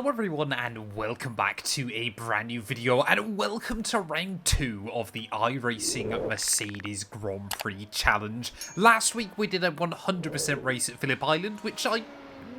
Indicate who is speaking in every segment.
Speaker 1: Hello everyone and welcome back to a brand new video and welcome to round 2 of the iRacing Mercedes Grand Prix Challenge. Last week we did a 100% race at Phillip Island, which I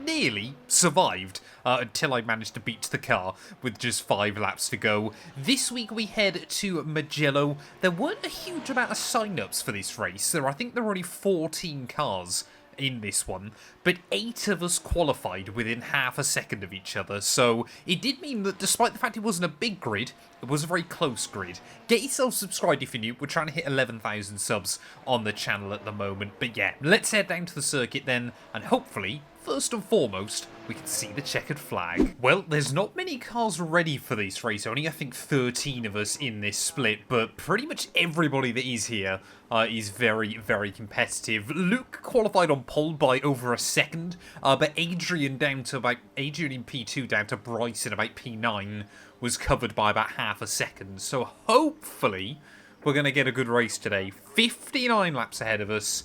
Speaker 1: nearly survived until I managed to beat the car with just 5 laps to go. This week we head to Mugello. There weren't a huge amount of sign-ups for this race. I think there were only 14 cars in this one, but 8 of us qualified within half a second of each other, so it did mean that despite the fact it wasn't a big grid, it was a very close grid. Get yourself subscribed if you're new. We're trying to hit 11,000 subs on the channel at the moment, but yeah, let's head down to the circuit then, and hopefully, first and foremost, we can see the checkered flag. Well, there's not many cars ready for this race, only I think 13 of us in this split, but pretty much everybody that is here is very, very competitive. Luke qualified on pole by over a second, but Adrian in P2 down to Bryce in about P9 was covered by about half a second. So hopefully we're going to get a good race today. 59 laps ahead of us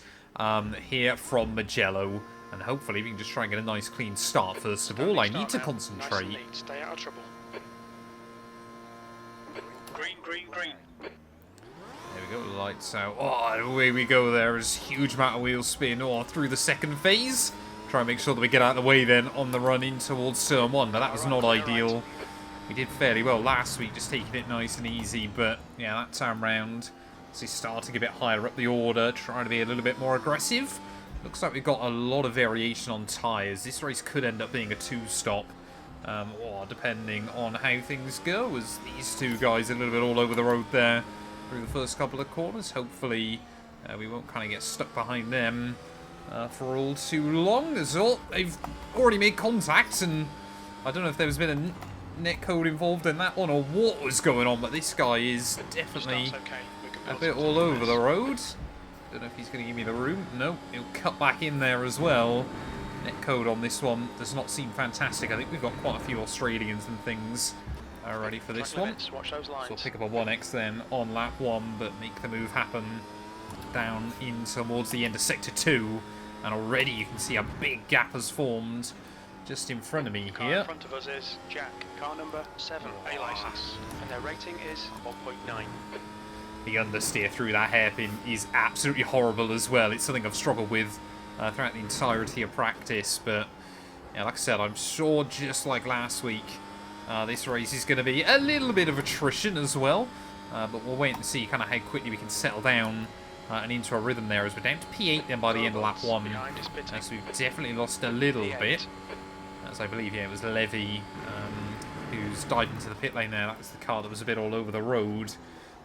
Speaker 1: here from Mugello. And hopefully we can just try and get a nice clean start first of all. I need to concentrate.
Speaker 2: Nice, stay out of trouble. Green, green, green.
Speaker 1: There we go, lights out. Oh, away we go there. There's a huge amount of wheel spin through the second phase. Try and make sure that we get out of the way then on the run in towards turn 1. But that was not ideal. We did fairly well last week, just taking it nice and easy. But yeah, that time round, so starting a bit higher up the order, trying to be a little bit more aggressive. Looks like we've got a lot of variation on tyres. This race could end up being a 2-stop, or depending on how things go, as these two guys are a little bit all over the road there through the first couple of corners. Hopefully we won't kind of get stuck behind them for all too long. As all, they've already made contact, and I don't know if there's been a net code involved in that one or what was going on, but this guy is definitely a bit all over the road. Don't know if he's going to give me the room. No, he'll cut back in there as well. Net code on this one does not seem fantastic. I think we've got quite a few Australians and things ready for this one. So we'll pick up a 1x then on lap 1, but make the move happen down in towards the end of sector 2. And already you can see a big gap has formed just in front of me here.
Speaker 2: In front of us is Jack, car number 7, A license, and their rating is 1.9.
Speaker 1: The understeer through that hairpin is absolutely horrible as well. It's something I've struggled with throughout the entirety of practice. But yeah, like I said, I'm sure just like last week, this race is going to be a little bit of attrition as well. But we'll wait and see kind of how quickly we can settle down and into a rhythm there, as we're down to P8 then by the end of lap 1. So we've definitely lost a little bit. As I believe, yeah, it was Levy who's dived into the pit lane there. That was the car that was a bit all over the road.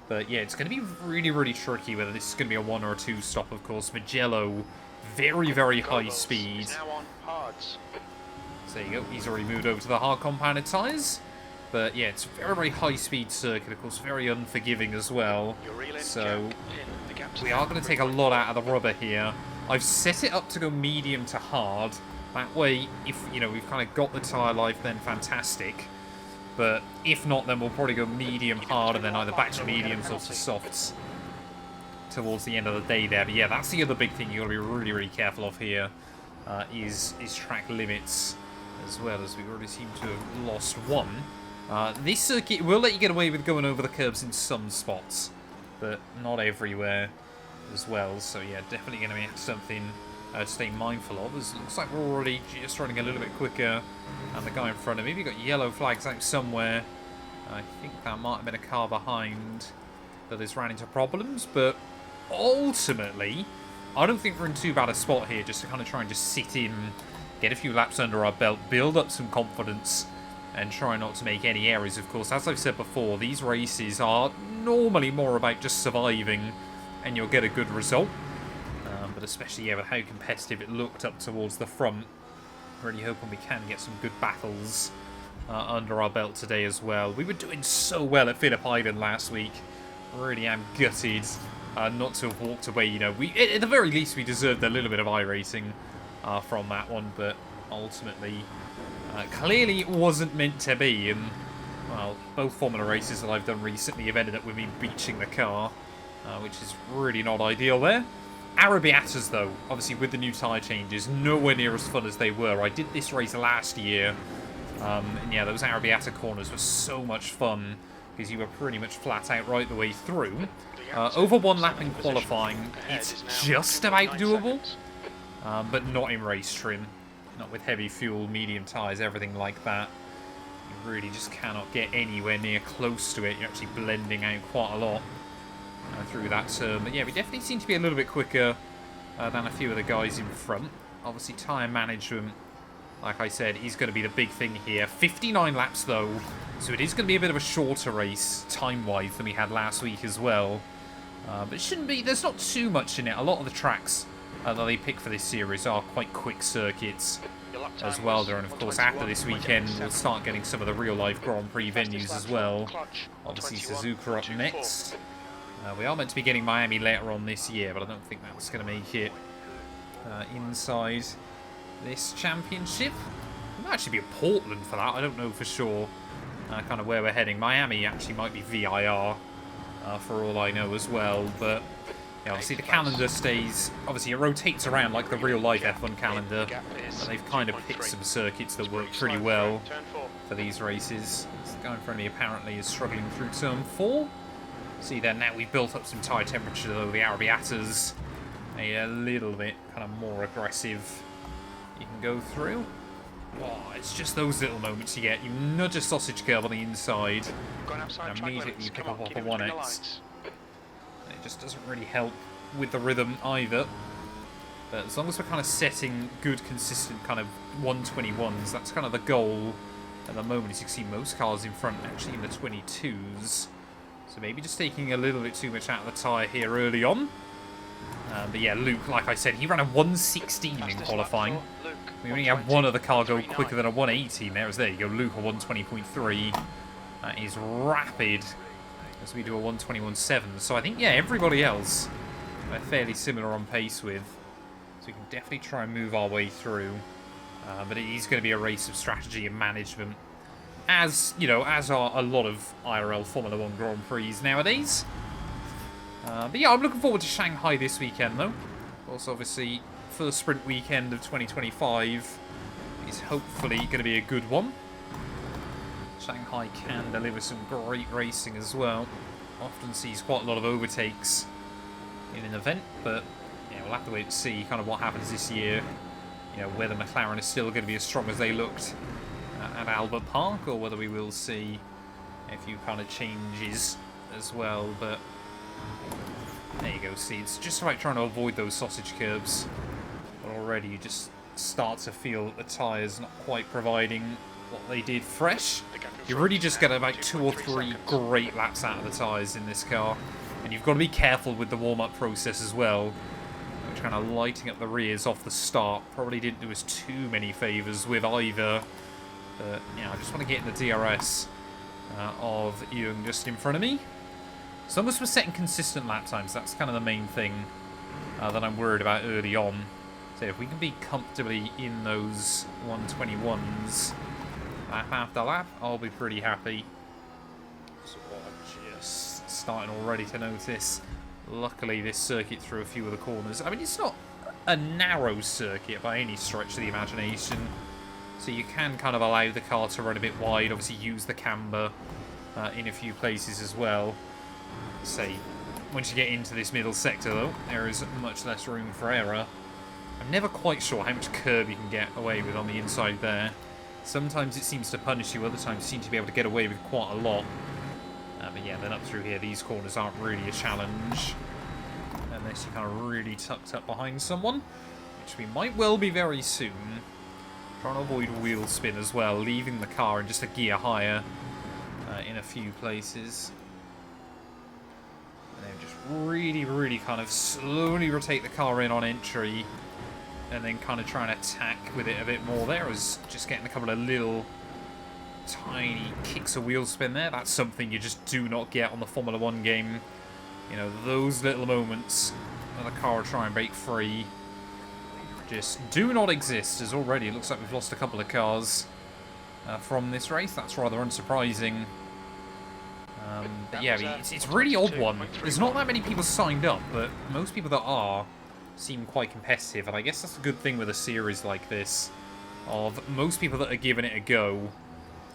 Speaker 1: But yeah, it's going to be really, really tricky whether this is going to be a 1 or a 2 stop, of course. Mugello, very, very high speed. So there you go. He's already moved over to the hard compounded tyres. But yeah, it's a very, very high speed circuit, of course, very unforgiving as well. So we are going to take a lot out of the rubber here. I've set it up to go medium to hard. That way, if, you know, we've kind of got the tyre life, then fantastic. But if not, then we'll probably go medium hard and then either back to mediums or to softs towards the end of the day there. But yeah, that's the other big thing you've got to be really, really careful of here, is track limits, as well, as we already seem to have lost one. This circuit will let you get away with going over the curbs in some spots, but not everywhere as well. So yeah, definitely going to be something to stay mindful of. It looks like we're already just running a little bit quicker, and the guy in front of me, we've got yellow flags out somewhere. I think that might have been a car behind that has ran into problems, but ultimately I don't think we're in too bad a spot here, just to kind of try and just sit in, get a few laps under our belt, build up some confidence, and try not to make any errors. Of course, as I've said before, these races are normally more about just surviving and you'll get a good result. But especially, yeah, with how competitive it looked up towards the front, really hoping we can get some good battles under our belt today as well. We were doing so well at Phillip Island last week. Really am gutted not to have walked away. You know, at the very least we deserved a little bit of iRacing from that one, but ultimately clearly it wasn't meant to be. And well, both Formula races that I've done recently have ended up with me beaching the car, which is really not ideal there. Arabiatas, though, obviously with the new tyre changes, nowhere near as fun as they were. I did this race last year And yeah, those Arrabbiata corners were so much fun because you were pretty much flat out right the way through. Over 1 lap in qualifying, it's just about doable, but not in race trim. Not with heavy fuel, medium tyres, everything like that. You really just cannot get anywhere near close to it. You're actually blending out quite a lot through that turn. But yeah, we definitely seem to be a little bit quicker than a few of the guys in front. Obviously, tyre management, like I said, is going to be the big thing here. 59 laps, though, so it is going to be a bit of a shorter race, time-wise, than we had last week as well. But it shouldn't be... There's not too much in it. A lot of the tracks that they pick for this series are quite quick circuits as well there. And, of course, after this weekend, we'll start getting some of the real-life Grand Prix venues as well. Obviously, Suzuka up next. We are meant to be getting Miami later on this year, but I don't think that's going to make it inside this championship. It might actually be a Portland for that. I don't know for sure kind of where we're heading. Miami actually might be VIR for all I know as well. But yeah, obviously the calendar stays... Obviously it rotates around like the real-life F1 calendar. But they've kind of picked some circuits that work pretty well for these races. This guy in front of me apparently is struggling through turn 4. See there, now we've built up some tyre temperature though. The Arrabbiata's a little bit kind of more aggressive. You can go through. Oh, it's just those little moments you get. You nudge a sausage curb on the inside, and immediately you pick up off a 1x. And it just doesn't really help with the rhythm either. But as long as we're kind of setting good, consistent kind of 121s, that's kind of the goal at the moment. As you can see, most cars in front actually in the 22s. So maybe just taking a little bit too much out of the tyre here early on. But yeah, Luke, like I said, he ran a 116 in qualifying. We only had one other car go quicker than a 118 there. There you go, Luke, a 120.3. That is rapid as we do a 121.7. So I think, yeah, everybody else we're fairly similar on pace with. So we can definitely try and move our way through. But it is going to be a race of strategy and management. As, you know, as are a lot of IRL Formula 1 Grand Prix nowadays. But yeah, I'm looking forward to Shanghai this weekend, though. Also, obviously, first sprint weekend of 2025 is hopefully going to be a good one. Shanghai can deliver some great racing as well. Often sees quite a lot of overtakes in an event, but yeah, we'll have to wait to see kind of what happens this year. You know, whether McLaren is still going to be as strong as they looked at Albert Park, or whether we will see a few kind of changes as well. But there you go, see, it's just about trying to avoid those sausage curbs. But already you just start to feel that the tyres not quite providing what they did fresh. You really just get about 2 or 3 great laps out of the tyres in this car. And you've got to be careful with the warm-up process as well, which kind of lighting up the rears off the start probably didn't do us too many favours with either. But yeah, I just want to get in the DRS of Young just in front of me. As long as we're setting consistent lap times, that's kind of the main thing that I'm worried about early on. So if we can be comfortably in those 121s lap after lap, I'll be pretty happy. So I'm just starting already to notice. Luckily, this circuit through a few of the corners. I mean, it's not a narrow circuit by any stretch of the imagination. So you can kind of allow the car to run a bit wide. Obviously, use the camber in a few places as well. Say, once you get into this middle sector, though, there is much less room for error. I'm never quite sure how much curb you can get away with on the inside there. Sometimes it seems to punish you, other times you seem to be able to get away with quite a lot. But yeah, then up through here, these corners aren't really a challenge. Unless you're kind of really tucked up behind someone, which we might well be very soon. Trying to avoid wheel spin as well, leaving the car in just a gear higher in a few places. And then just really kind of slowly rotate the car in on entry, and then kind of try and attack with it a bit more. There was just getting a couple of little tiny kicks of wheel spin there. That's something you just do not get on the Formula 1 game. You know, those little moments where the car will try and break free just do not exist, as already it looks like we've lost a couple of cars from this race. That's rather unsurprising. But yeah, it's a really odd one. There's not that many people signed up, but most people that are seem quite competitive, and I guess that's a good thing with a series like this, of most people that are giving it a go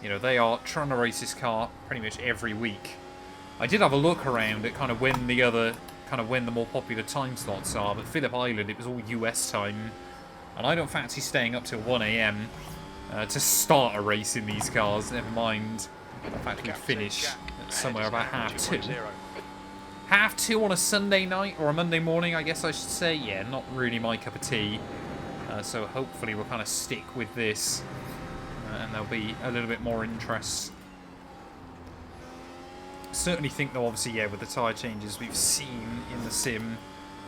Speaker 1: You know, they are trying to race this car pretty much every week. I did have a look around at kind of when the more popular time slots are, but Phillip Island, it was all US time, and I don't fancy staying up till 1 AM to start a race in these cars. Never mind the fact we finish at somewhere about half 2. Half 2 on a Sunday night or a Monday morning, I guess I should say. Yeah, not really my cup of tea. So hopefully we'll kind of stick with this, and there'll be a little bit more interest. Certainly think though, obviously, yeah, with the tyre changes we've seen in the sim,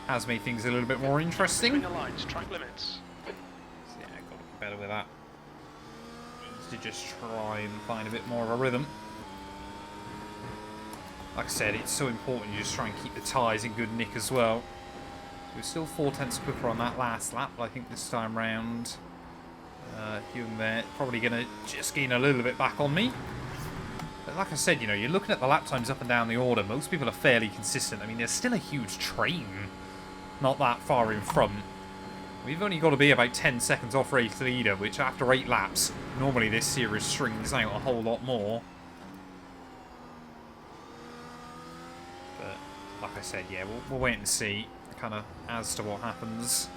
Speaker 1: has made things a little bit more interesting.
Speaker 2: The lines, track limits.
Speaker 1: So yeah, got to be better with that. Needs to just try and find a bit more of a rhythm. Like I said, it's so important you just try and keep the tyres in good nick as well. So we're still 4/10 quicker on that last lap, but I think this time round, Hume there probably going to just gain a little bit back on me. But like I said, you know, you're looking at the lap times up and down the order. Most people are fairly consistent. I mean, there's still a huge train not that far in front. We've only got to be about 10 seconds off race leader, which after 8 laps, normally this series strings out a whole lot more. But like I said, yeah, we'll wait and see kind of as to what happens.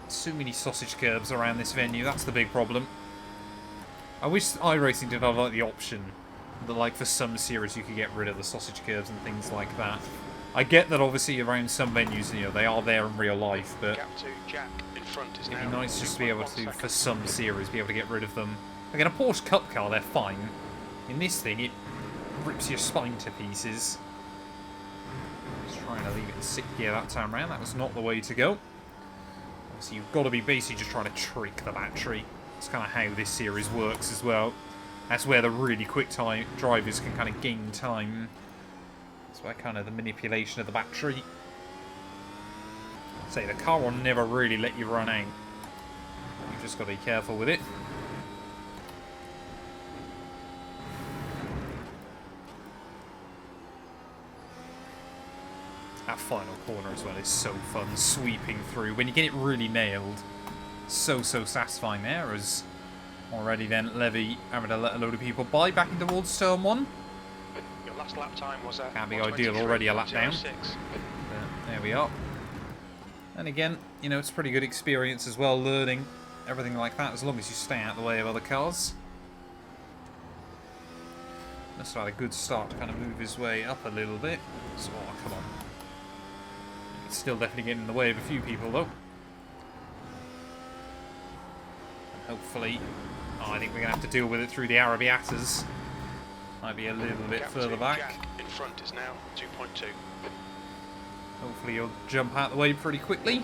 Speaker 1: So many sausage curbs around this venue, that's the big problem. I wish iRacing did have like the option that, like, for some series you could get rid of the sausage curves and things like that. I get that obviously around some venues, you know, they are there in real life, but it'd be nice just to be able to, for some series, be able to get rid of them. Like in a Porsche Cup car, they're fine. In this thing, it rips your spine to pieces. Just trying to leave it in 6th gear that time around. That was not the way to go. Obviously, you've got to be basically just trying to trick the battery. That's kind of how this series works as well. That's where the really quick time drivers can kind of gain time. That's where kind of the manipulation of the battery. Say the car will never really let you run out. You've just got to be careful with it. That final corner as well is so fun, sweeping through. When you get it really nailed, so satisfying there, as already then Levy having to let a load of people by back in towards turn 1.
Speaker 2: Your last lap time was
Speaker 1: can't be ideal already, a lap down. There we are. And again, you know, it's a pretty good experience as well, learning everything like that, as long as you stay out of the way of other cars. Must have had a good start to kind of move his way up a little bit. So, oh, come on. It's still definitely getting in the way of a few people though. Hopefully, I think we're going to have to deal with it through the Arabiatas. Might be a little bit further back.
Speaker 2: In front is now 2.2.
Speaker 1: Hopefully you'll jump out of the way pretty quickly.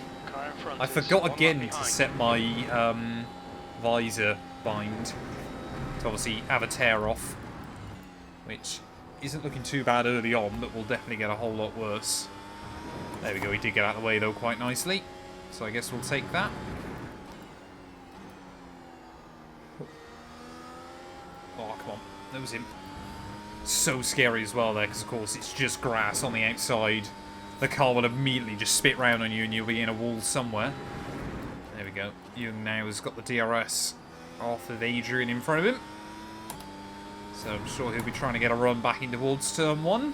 Speaker 1: I forgot again to set my visor bind to obviously have a tear off, which isn't looking too bad early on, but will definitely get a whole lot worse. There we go, he did get out of the way though quite nicely, so I guess we'll take that. Oh, come on. That was him. So scary as well there, because of course it's just grass on the outside. The car will immediately just spit round on you and you'll be in a wall somewhere. There we go. Young now has got the DRS off of Adrian in front of him. So I'm sure he'll be trying to get a run back in towards turn 1. And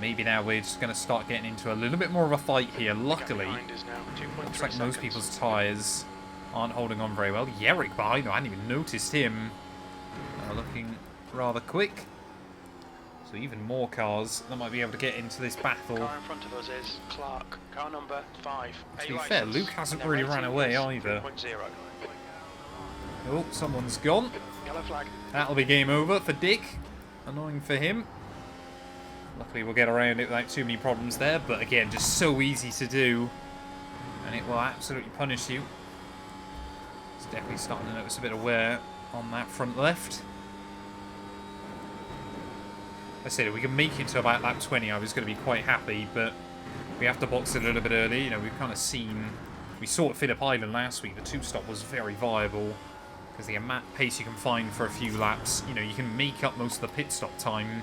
Speaker 1: maybe now we're just going to start getting into a little bit more of a fight here. Luckily, looks like most people's tyres aren't holding on very well. Yerrick behind him, I hadn't even noticed him. Looking rather quick. So even more cars that might be able to get into this battle.
Speaker 2: Car in front of us is Clark, car number 5.
Speaker 1: To be fair, Luke hasn't really ran away either. Oh, someone's gone.
Speaker 2: Yellow flag.
Speaker 1: That'll be game over for Dick. Annoying for him. Luckily we'll get around it without too many problems there, but again, just so easy to do. And it will absolutely punish you. It's definitely starting to notice a bit of wear on that front left. I said if we can make it to about lap 20, I was going to be quite happy, but we have to box it a little bit early. You know, we've kind of seen, we saw at Phillip Island last week, the 2-stop was very viable because the amount of pace you can find for a few laps, you know, you can make up most of the pit stop time.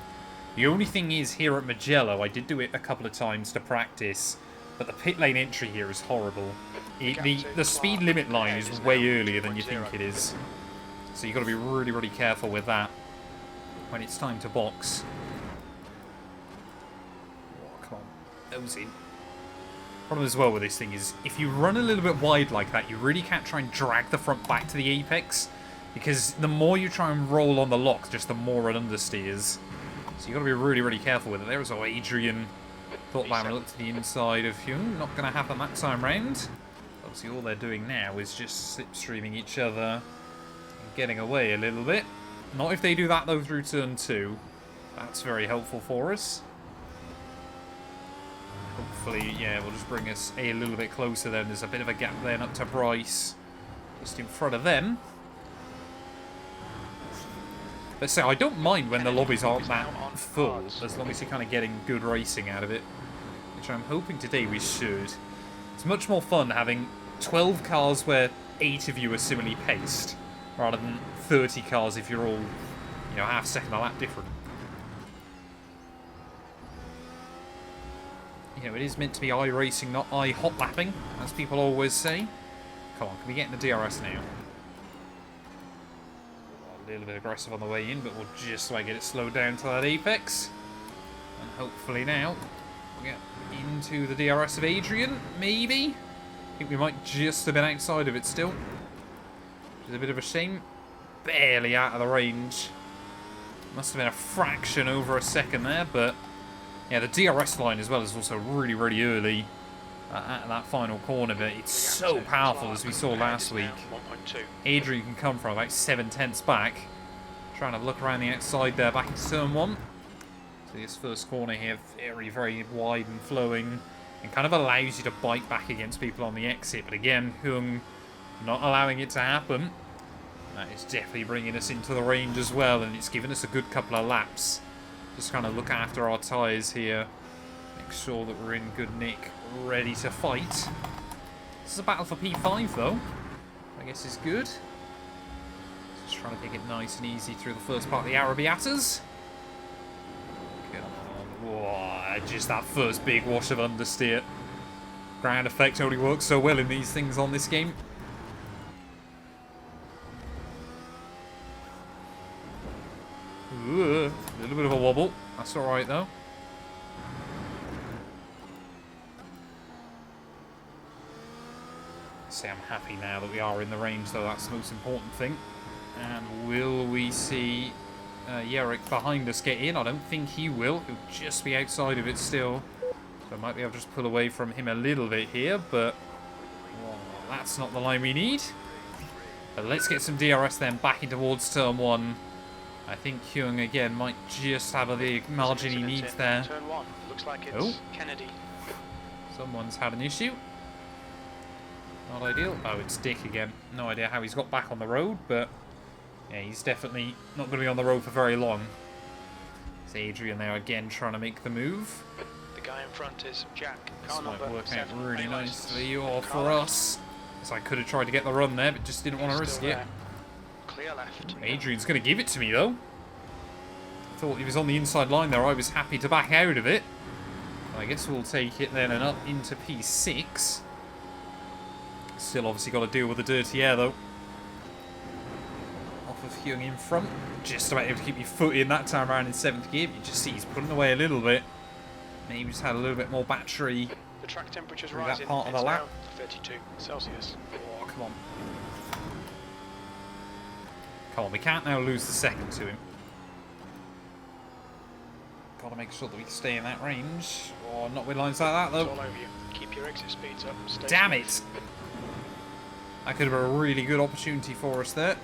Speaker 1: The only thing is here at Mugello, I did do it a couple of times to practice, but the pit lane entry here is horrible. The speed limit line is way earlier than you think it is. So you've got to be really, really careful with that when it's time to box. Oh, come on. Nose in. Problem as well with this thing is, if you run a little bit wide like that, you really can't try and drag the front back to the apex, because the more you try and roll on the lock, just the more it understeers. So you've got to be really, really careful with it. There was all Adrian thought that and looked to the inside of Hyung. Not going to happen that time round. Obviously all they're doing now is just slipstreaming each other and getting away a little bit. Not if they do that though through turn 2. That's very helpful for us. Hopefully, yeah, will just bring us a little bit closer then. There's a bit of a gap then up to Bryce. Just in front of them. But so I don't mind when the lobbies aren't that full, as long as you're kind of getting good racing out of it. Which I'm hoping today we should. It's much more fun having 12 cars where 8 of you are similarly paced, rather than 30 cars if you're all, you know, half second a lap different. You know, it is meant to be iRacing, not hot lapping, as people always say. Come on, can we get in the DRS now? A little bit aggressive on the way in, but we'll just get it slowed down to that apex. And hopefully now we'll get into the DRS of Adrian, maybe? I think we might just have been outside of it still. Which is a bit of a shame. Barely out of the range. Must have been a fraction over a second there, but yeah, the DRS line as well is also really, really early at that final corner, but it's so powerful as we saw last week. Adrian can come from about 7/10 back. Trying to look around the outside there back into turn 1. So this first corner here, very, very wide and flowing, and kind of allows you to bite back against people on the exit. But again, Hyung not allowing it to happen. That is definitely bringing us into the range as well, and it's given us a good couple of laps. Just kind of look after our tyres here. Make sure that we're in good nick, ready to fight. This is a battle for P5 though. I guess is good. Just trying to take it nice and easy through the first part of the Arabiatas. Come on. Whoa, just that first big wash of understeer. Ground effect only works so well in these things on this game. Ooh, a little bit of a wobble. That's alright though. Say I'm happy now that we are in the range though, that's the most important thing. And will we see Yerrick behind us get in? I don't think he will. He'll just be outside of it still. So I might be able to just pull away from him a little bit here, but well, that's not the line we need. But let's get some DRS then back in towards turn 1. I think Hyung again might just have the margin he needs there.
Speaker 2: Turn 1. Looks like it's Kennedy.
Speaker 1: Someone's had an issue. Not ideal. Oh, it's Dick again. No idea how he's got back on the road, but yeah, he's definitely not going to be on the road for very long. It's Adrian there again trying to make the move.
Speaker 2: The guy in front is Jack.
Speaker 1: This might work out really nicely for us. So I could have tried to get the run there, but just didn't want to risk it.
Speaker 2: Clear left.
Speaker 1: Adrian's going to give it to me though. Thought he was on the inside line there. I was happy to back out of it. I guess we'll take it then and up into P6. Still obviously got to deal with the dirty air though. Off of Hyung in front. Just about able to keep your foot in that time around in 7th gear. But you just see he's pulling away a little bit. Maybe just had a little bit more battery.
Speaker 2: The track temperature's
Speaker 1: through
Speaker 2: rising.
Speaker 1: that part of the lap.
Speaker 2: 32 Celsius.
Speaker 1: Oh, come on. Come on, we can't now lose the second to him. Got to make sure that we stay in that range. Oh, not with lines like that though.
Speaker 2: It's all over you. Keep your exit speeds up. Stay
Speaker 1: Damn
Speaker 2: smooth.
Speaker 1: it! That could have been a really good opportunity for us there.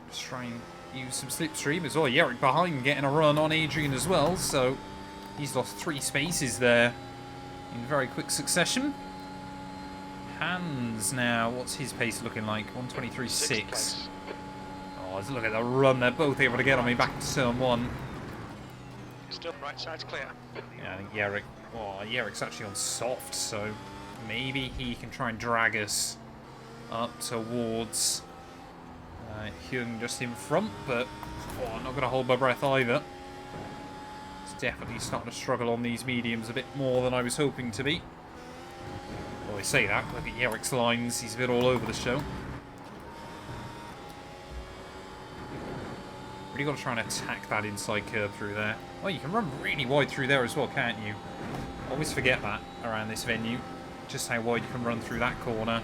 Speaker 1: Just try and use some slipstream as well. Yerrick behind getting a run on Adrian as well, so he's lost 3 spaces there in very quick succession. Hans now, what's his pace looking like? 123.6. Oh, let's look at the run. They're both able to get on me back to turn 1.
Speaker 2: Still right side's clear.
Speaker 1: Yeah, I think Yerrick. Oh, Yerrick's actually on soft, so maybe he can try and drag us up towards Hyung just in front, but I'm not going to hold my breath either. It's definitely starting to struggle on these mediums a bit more than I was hoping to be. Oh, I say that, look at Yerrick's lines, he's a bit all over the show. Really got to try and attack that inside curve through there. Oh, you can run really wide through there as well, can't you? Always forget that around this venue, just how wide you can run through that corner.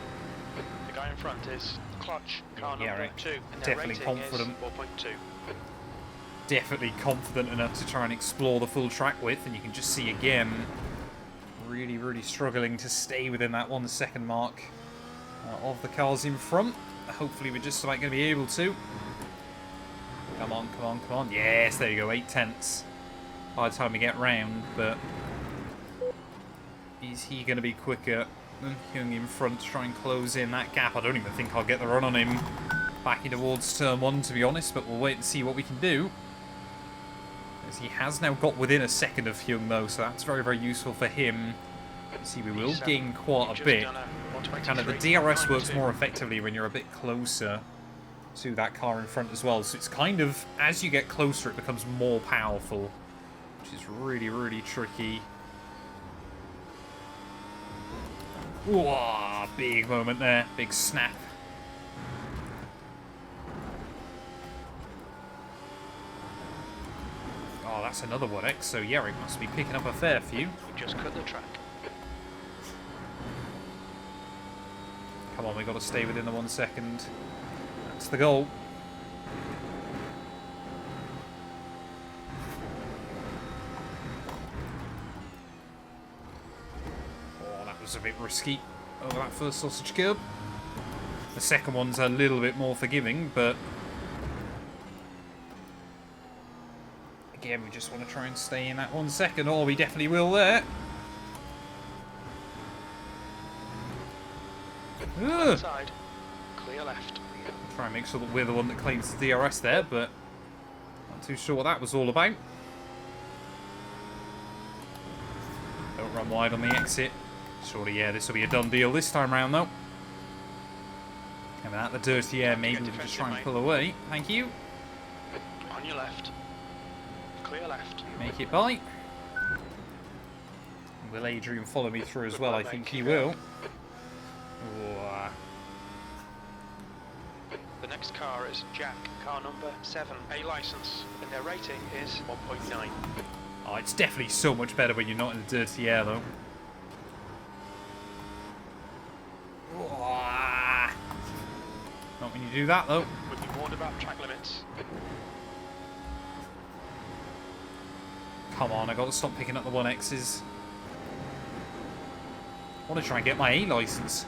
Speaker 2: The guy in front is Clutch, car number
Speaker 1: Yerrick,
Speaker 2: 2, and
Speaker 1: definitely confident.
Speaker 2: 4.2.
Speaker 1: Definitely confident enough to try and explore the full track width, and you can just see again, really struggling to stay within that 1 second mark of the cars in front. Hopefully we're just about going to be able to. Come on. Yes, there you go, 8 tenths by the time we get round, but is he going to be quicker than Hyung in front to try and close in that gap? I don't even think I'll get the run on him back in towards turn 1, to be honest, but we'll wait and see what we can do. As he has now got within a second of Hyung, though, so that's very useful for him. You see, we will gain quite a bit. Kind of the DRS works more effectively when you're a bit closer to that car in front as well. So it's kind of, as you get closer, it becomes more powerful, which is really tricky. Whoa, big moment there. Big snap. Oh, that's another 1x, so Yerrick must be picking up a fair few.
Speaker 2: We just cut the track.
Speaker 1: Come on, we've got to stay within the 1 second. That's the goal. Oh, that was a bit risky over that first sausage curb. The second one's a little bit more forgiving, but again, we just want to try and stay in that 1 second. Oh, we definitely will there.
Speaker 2: Side, clear left.
Speaker 1: Try and make sure that we're the one that claims the DRS there, but not too sure what that was all about. Don't run wide on the exit. Surely, yeah, this will be a done deal this time round, though. Coming out the dirty air, maybe we'll just try and pull away. Thank you.
Speaker 2: On your left. Clear left.
Speaker 1: Make it by. Will Adrian follow me through as well? I think he will.
Speaker 2: The next car is Jack, car number 7, A license, and their rating is 1.9.
Speaker 1: Oh, it's definitely so much better when you're not in the dirty air, though. Not when you do that, though.
Speaker 2: We've been warned about track limits.
Speaker 1: Come on, I got to stop picking up the 1Xs. I want to try and get my A license.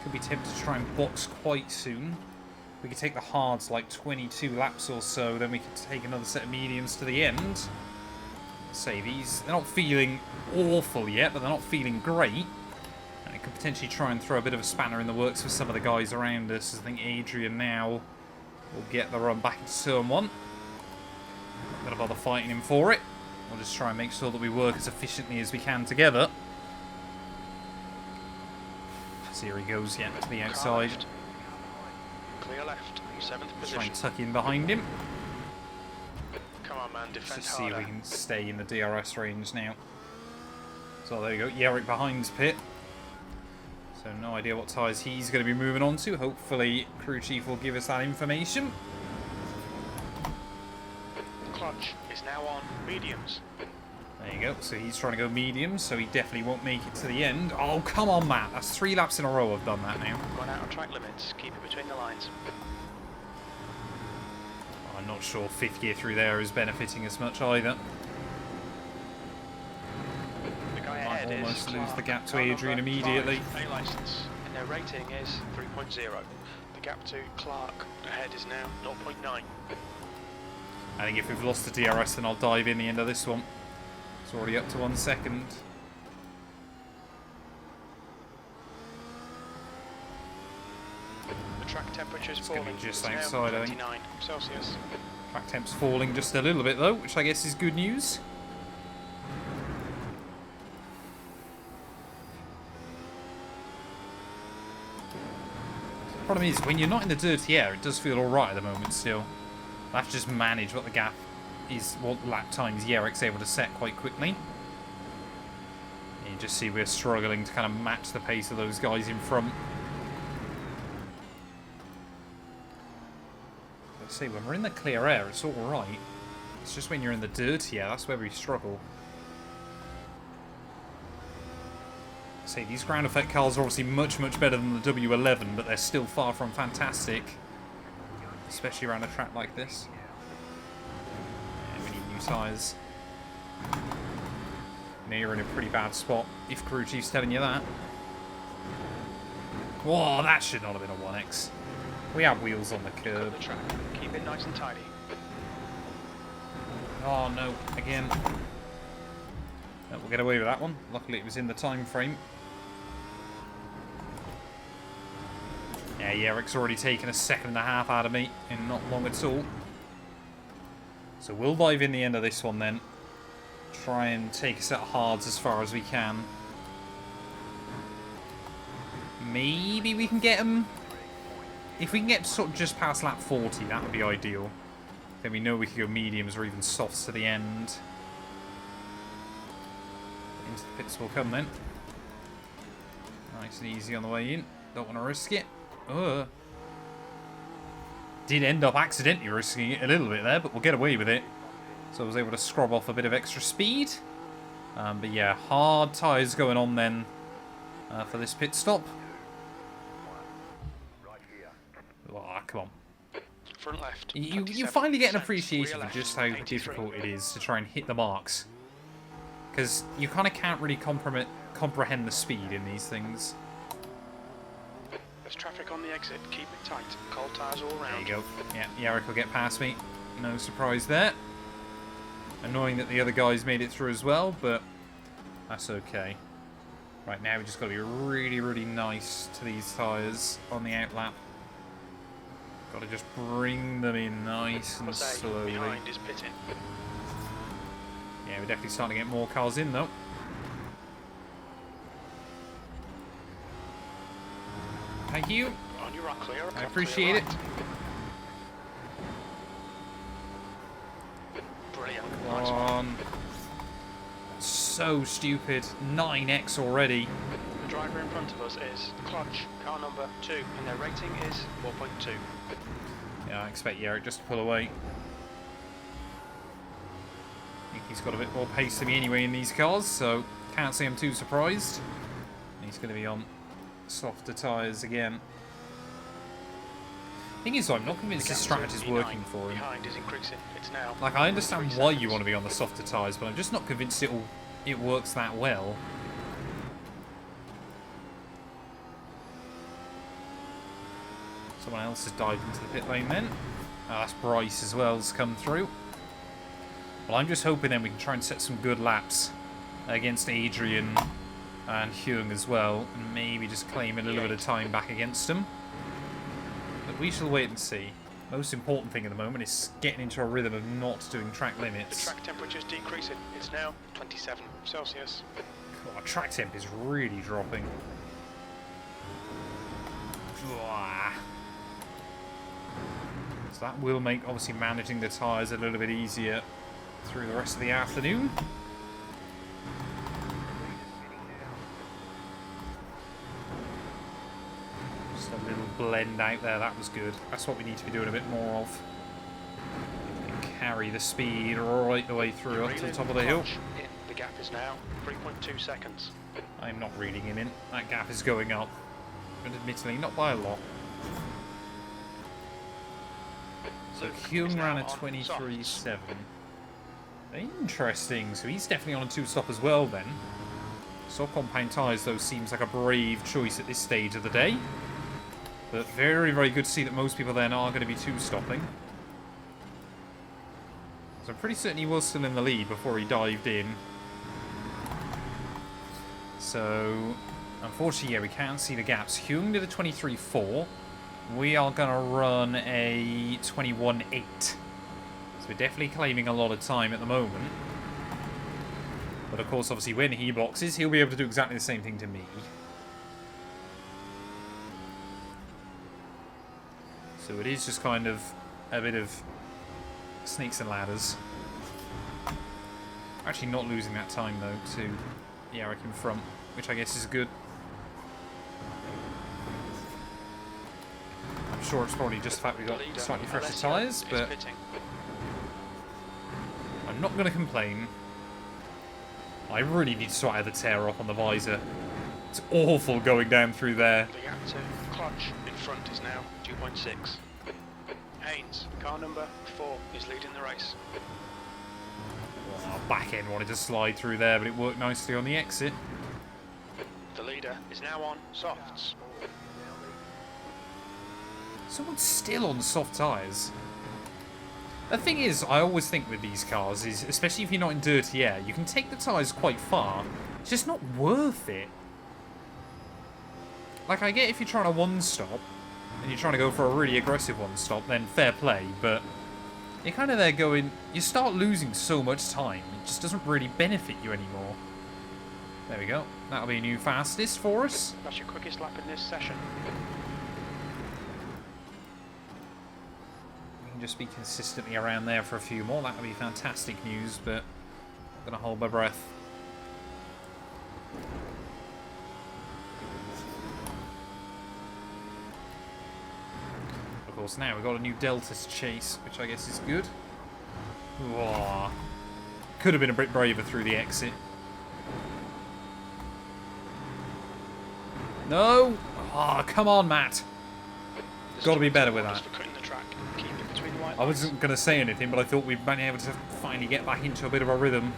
Speaker 1: Could be tempted to try and box quite soon. We could take the hards like 22 laps or so, then we could take another set of mediums to the end. Say these, they're not feeling awful yet, but they're not feeling great. And it could potentially try and throw a bit of a spanner in the works for some of the guys around us. I think Adrian now will get the run back into turn 1. Not going to bother fighting him for it. We'll just try and make sure that we work as efficiently as we can together. So here he goes, yeah, to the outside.
Speaker 2: Clear left, 7th position.
Speaker 1: Try and tuck in behind him.
Speaker 2: Come on, man, defend
Speaker 1: Just see if
Speaker 2: harder.
Speaker 1: we can stay in the DRS range now. So there you go, Yerrick behind Pit. So no idea what tyres he's going to be moving on to. Hopefully crew chief will give us that information.
Speaker 2: The clutch is now on mediums.
Speaker 1: There you go, so he's trying to go medium, so he definitely won't make it to the end. Oh, come on, Matt. That's 3 laps in a row I've done that now.
Speaker 2: Gone out of track limits, keep it between the lines.
Speaker 1: I'm not sure 5th gear through there is benefiting us much either.
Speaker 2: The guy
Speaker 1: Might
Speaker 2: ahead
Speaker 1: almost
Speaker 2: is
Speaker 1: lose
Speaker 2: Clark,
Speaker 1: the gap to
Speaker 2: car
Speaker 1: Adrian
Speaker 2: number
Speaker 1: immediately.
Speaker 2: 5, A license, and their rating is 3.0. The gap to Clark ahead is now 0.9.
Speaker 1: I think if we've lost the DRS, then I'll dive in the end of this one. It's already up to 1 second.
Speaker 2: The track temperature is
Speaker 1: It's going
Speaker 2: falling.
Speaker 1: to be just
Speaker 2: It's now
Speaker 1: outside, I think.
Speaker 2: 29 Celsius.
Speaker 1: Track temp's falling just a little bit though, which I guess is good news. Problem is, when you're not in the dirty air, it does feel alright at the moment still. I have to just manage what the gap is, what lap times Yerrick's able to set quite quickly. You just see we're struggling to kind of match the pace of those guys in front. Let's see, when we're in the clear air, it's alright. It's just when you're in the dirty air, that's where we struggle. See, these ground effect cars are obviously much, much better than the W11, but they're still far from fantastic. Especially around a track like this. Yeah, we need new tyres. Now you're in a pretty bad spot, if crew chief's telling you that. Whoa, that should not have been a 1X. We have wheels on the curb.
Speaker 2: The track. Keep it nice and tidy.
Speaker 1: Oh no, again. No, we'll get away with that one. Luckily it was in the time frame. Yeah, Yerrick's already taken a second and a half out of me in not long at all. So we'll dive in the end of this one then. Try and take a set of hards as far as we can. Maybe we can get them. If we can get sort of just past lap 40, that would be ideal. Then we know we could go mediums or even softs to the end. Into the pits will come then. Nice and easy on the way in. Don't want to risk it. Did end up accidentally risking it a little bit there, but we'll get away with it. So I was able to scrub off a bit of extra speed. But yeah, hard tyres going on then for this pit stop. Oh, come on.
Speaker 2: Front left.
Speaker 1: You finally get an appreciation for just how difficult it is to try and hit the marks. Because you kind of can't really comprehend the speed in these things.
Speaker 2: There's traffic on the exit. Keep it tight. Cold tyres all round.
Speaker 1: There you go. Yeah, Yerrick will get past me. No surprise there. Annoying that the other guys made it through as well, but that's okay. Right, now we just got to be really, really nice to these tyres on the outlap. Got to just bring them in nice and slowly.
Speaker 2: Behind is pitting.
Speaker 1: Yeah, we're definitely starting to get more cars in though. Thank you.
Speaker 2: On your right, clear.
Speaker 1: I appreciate it.
Speaker 2: Brilliant.
Speaker 1: One. So stupid. 9x already.
Speaker 2: The driver in front of us is Clutch, car number 2, and their rating is 4.2.
Speaker 1: Yeah, I expect Yerrick just to pull away. I think he's got a bit more pace than me anyway in these cars, so can't say I'm too surprised. He's going to be on softer tyres again. Thing is, though, I'm not convinced this strategy's working for him.
Speaker 2: Behind is increasing. It's now.
Speaker 1: Like, I understand why you want to be on the softer tyres, but I'm just not convinced it works that well. Someone else has dived into the pit lane then. That's Bryce as well has come through. Well, I'm just hoping then we can try and set some good laps against Adrian and Huang as well, and maybe just claim a little bit of time back against them. But we shall wait and see. Most important thing at the moment is getting into a rhythm of not doing track limits.
Speaker 2: The track temperature's decreasing. It's now 27 Celsius.
Speaker 1: God, track temp is really dropping. So that will make, obviously, managing the tyres a little bit easier through the rest of the afternoon. Just a little blend out there, that was good. That's what we need to be doing a bit more of. And carry the speed right the way through up to the top of the hill.
Speaker 2: The gap is now 3.2 seconds.
Speaker 1: I'm not reading him in. That gap is going up. But admittedly, not by a lot. So Huang ran a 23.7. Interesting. So he's definitely on a 2-stop as well then. Soft compound tyres, though, seems like a brave choice at this stage of the day. But very, very good to see that most people then are going to be 2-stopping. So I'm pretty certain he was still in the lead before he dived in. So, unfortunately, yeah, we can't see the gaps. Huang did a 23.4. We are going to run a 21.8. So we're definitely claiming a lot of time at the moment. But of course, obviously, when he boxes, he'll be able to do exactly the same thing to me. So it is just kind of a bit of snakes and ladders. Actually not losing that time though to the Eric in front, which I guess is good. I'm sure it's probably just the fact we got slightly fresher tyres, but I'm not going to complain. I really need to sort out the tear off on the visor. It's awful going down through there.
Speaker 2: The gap to clutch in front is now 2.6. Haynes, car number 4, is leading the race.
Speaker 1: Oh, back end wanted to slide through there, but it worked nicely on the exit.
Speaker 2: The leader is now on softs.
Speaker 1: Someone's still on soft tyres. The thing is, I always think with these cars is, especially if you're not in dirty air, you can take the tyres quite far. It's just not worth it. Like, I get if you're trying to one-stop, and you're trying to go for a really aggressive one-stop, then fair play, but you're kind of there going, you start losing so much time, it just doesn't really benefit you anymore. There we go. That'll be a new fastest for us.
Speaker 2: That's your quickest lap in this session.
Speaker 1: We can just be consistently around there for a few more. That would be fantastic news, but I'm going to hold my breath. Of course, now we've got a new Delta to chase, which I guess is good. Whoa. Could have been a bit braver through the exit. No! Oh, come on, Matt. Got to be better with that. I wasn't going to say anything, but I thought we'd been able to finally get back into a bit of a rhythm.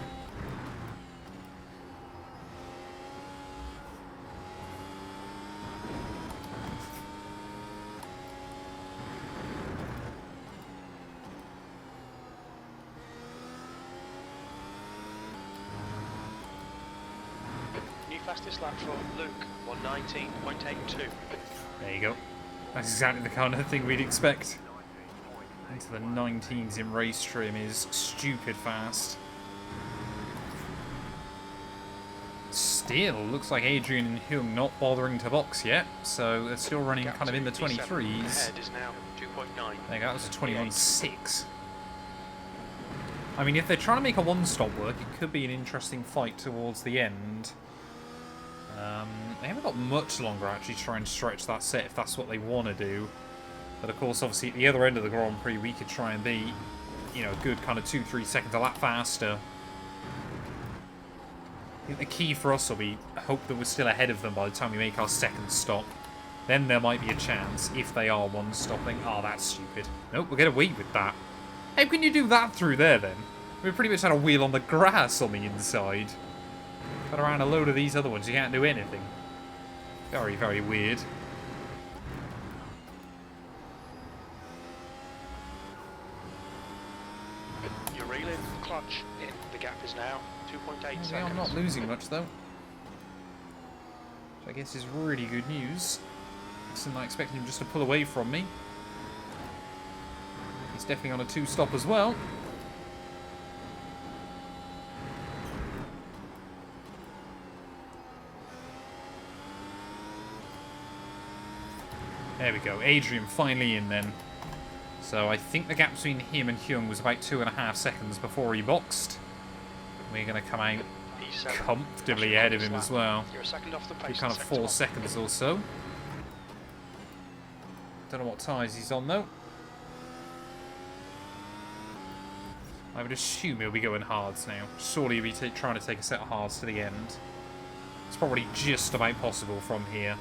Speaker 2: New fastest lap for Luke, 119.82.
Speaker 1: There you go. That's exactly the kind of thing we'd expect. Into the 19s in race trim is stupid fast. Still, looks like Adrian and Hyung not bothering to box yet, so they're still running kind of in the 23s.
Speaker 2: Ahead is now 2.9.
Speaker 1: There you go, that was a 21.6. I mean, if they're trying to make a one-stop work, it could be an interesting fight towards the end. They haven't got much longer actually to try and stretch that set if that's what they want to do. But of course, obviously, at the other end of the Grand Prix, we could try and be, you know, a good kind of 2-3 seconds a lap faster. I think the key for us will be hope that we're still ahead of them by the time we make our second stop. Then there might be a chance if they are one-stopping. Oh, that's stupid. Nope, we'll get away with that. How can you do that through there, then? We pretty much had a wheel on the grass on the inside. But around a load of these other ones, you can't do anything. Very, very weird.
Speaker 2: You're reeling, clutch in. The gap is now 2.8 seconds.
Speaker 1: I'm not losing much, though. Which I guess is really good news. I'm not expecting him just to pull away from me. He's definitely on a 2-stop as well. There we go. Adrian finally in then. So I think the gap between him and Hyung was about 2.5 seconds before he boxed. We're going to come out comfortably ahead of him as well.
Speaker 2: You're a second off the pace.
Speaker 1: Kind of 4 seconds or so. Don't know what tyres he's on though. I would assume he'll be going hards now. Surely he'll be trying to take a set of hards to the end. It's probably just about possible from here.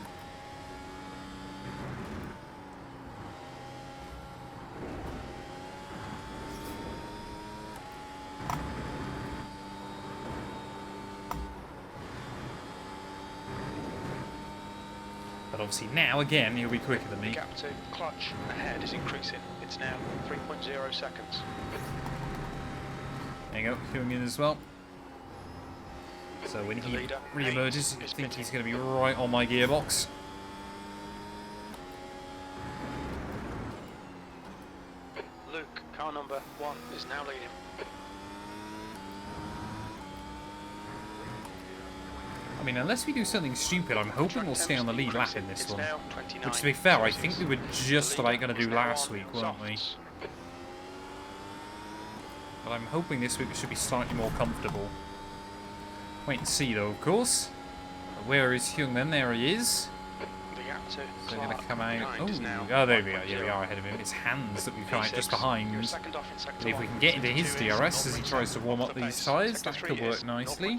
Speaker 1: Obviously now, again, he'll be quicker than me.
Speaker 2: The gap to clutch ahead is increasing. It's now 3.0 seconds.
Speaker 1: There you go, Hyung in as well. So when he re-emerges, I think he's going to be right on my gearbox.
Speaker 2: Luke, car number 1, is now leading.
Speaker 1: I mean, unless we do something stupid, I'm hoping we'll stay on the lead lap in this one. Which, to be fair, I think we were just about going to do last week, weren't we? But I'm hoping this week we should be slightly more comfortable. Wait and see, though, of course. Where is Hyung then? There he is. So they're going to come out. Oh, there we are. Here we are ahead of him. It's Hans that we've come out just behind. But if we can get into his DRS as he tries to warm up these tyres, that could work nicely.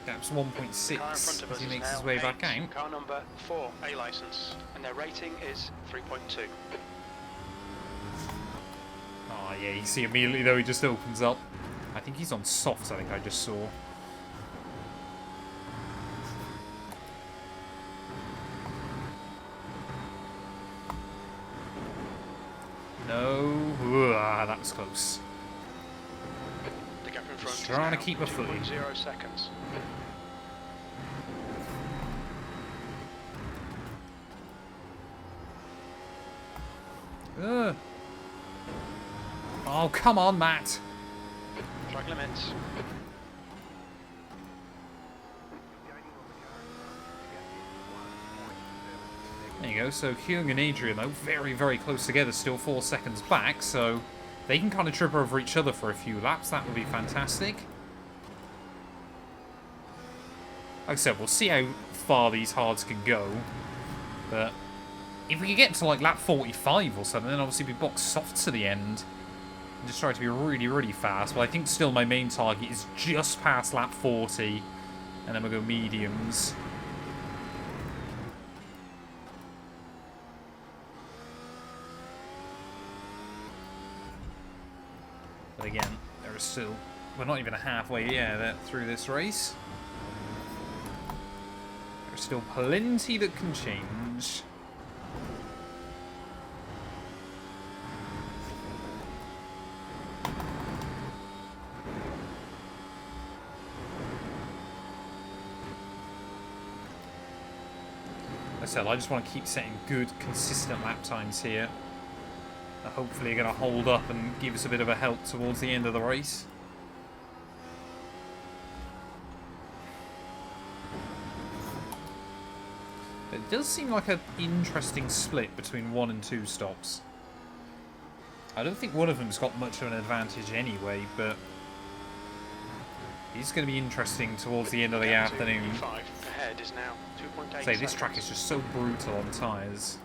Speaker 1: Gap's 1.6 as he makes his way back out.
Speaker 2: Car number 4, A license, and their rating is 3.2.
Speaker 1: Oh yeah, you see immediately though he just opens up. I think he's on softs, I think I just saw. No, that was close.
Speaker 2: The gap in front
Speaker 1: just trying to keep a footing.
Speaker 2: 2.0 seconds.
Speaker 1: Oh, come on, Matt.
Speaker 2: Track limits.
Speaker 1: There you go. So Hyung and Adrian, though, very, very close together, still 4 seconds back. So they can kind of trip over each other for a few laps. That would be fantastic. Like I said, we'll see how far these hards can go. But if we could get to like lap 45 or something, then obviously we box softs to the end. And just try to be really, really fast. But I think still my main target is just past lap 40. And then we'll go mediums. But again, there is still... We're not even halfway through this race. There's still plenty that can change. Like I said, I just want to keep setting good, consistent lap times here. That hopefully are going to hold up and give us a bit of a help towards the end of the race. It does seem like an interesting split between 1 and 2 stops. I don't think one of them's got much of an advantage anyway, but it's going to be interesting towards the end of the afternoon.
Speaker 2: Ahead is now 2.8
Speaker 1: Say, this track is just so brutal on tyres.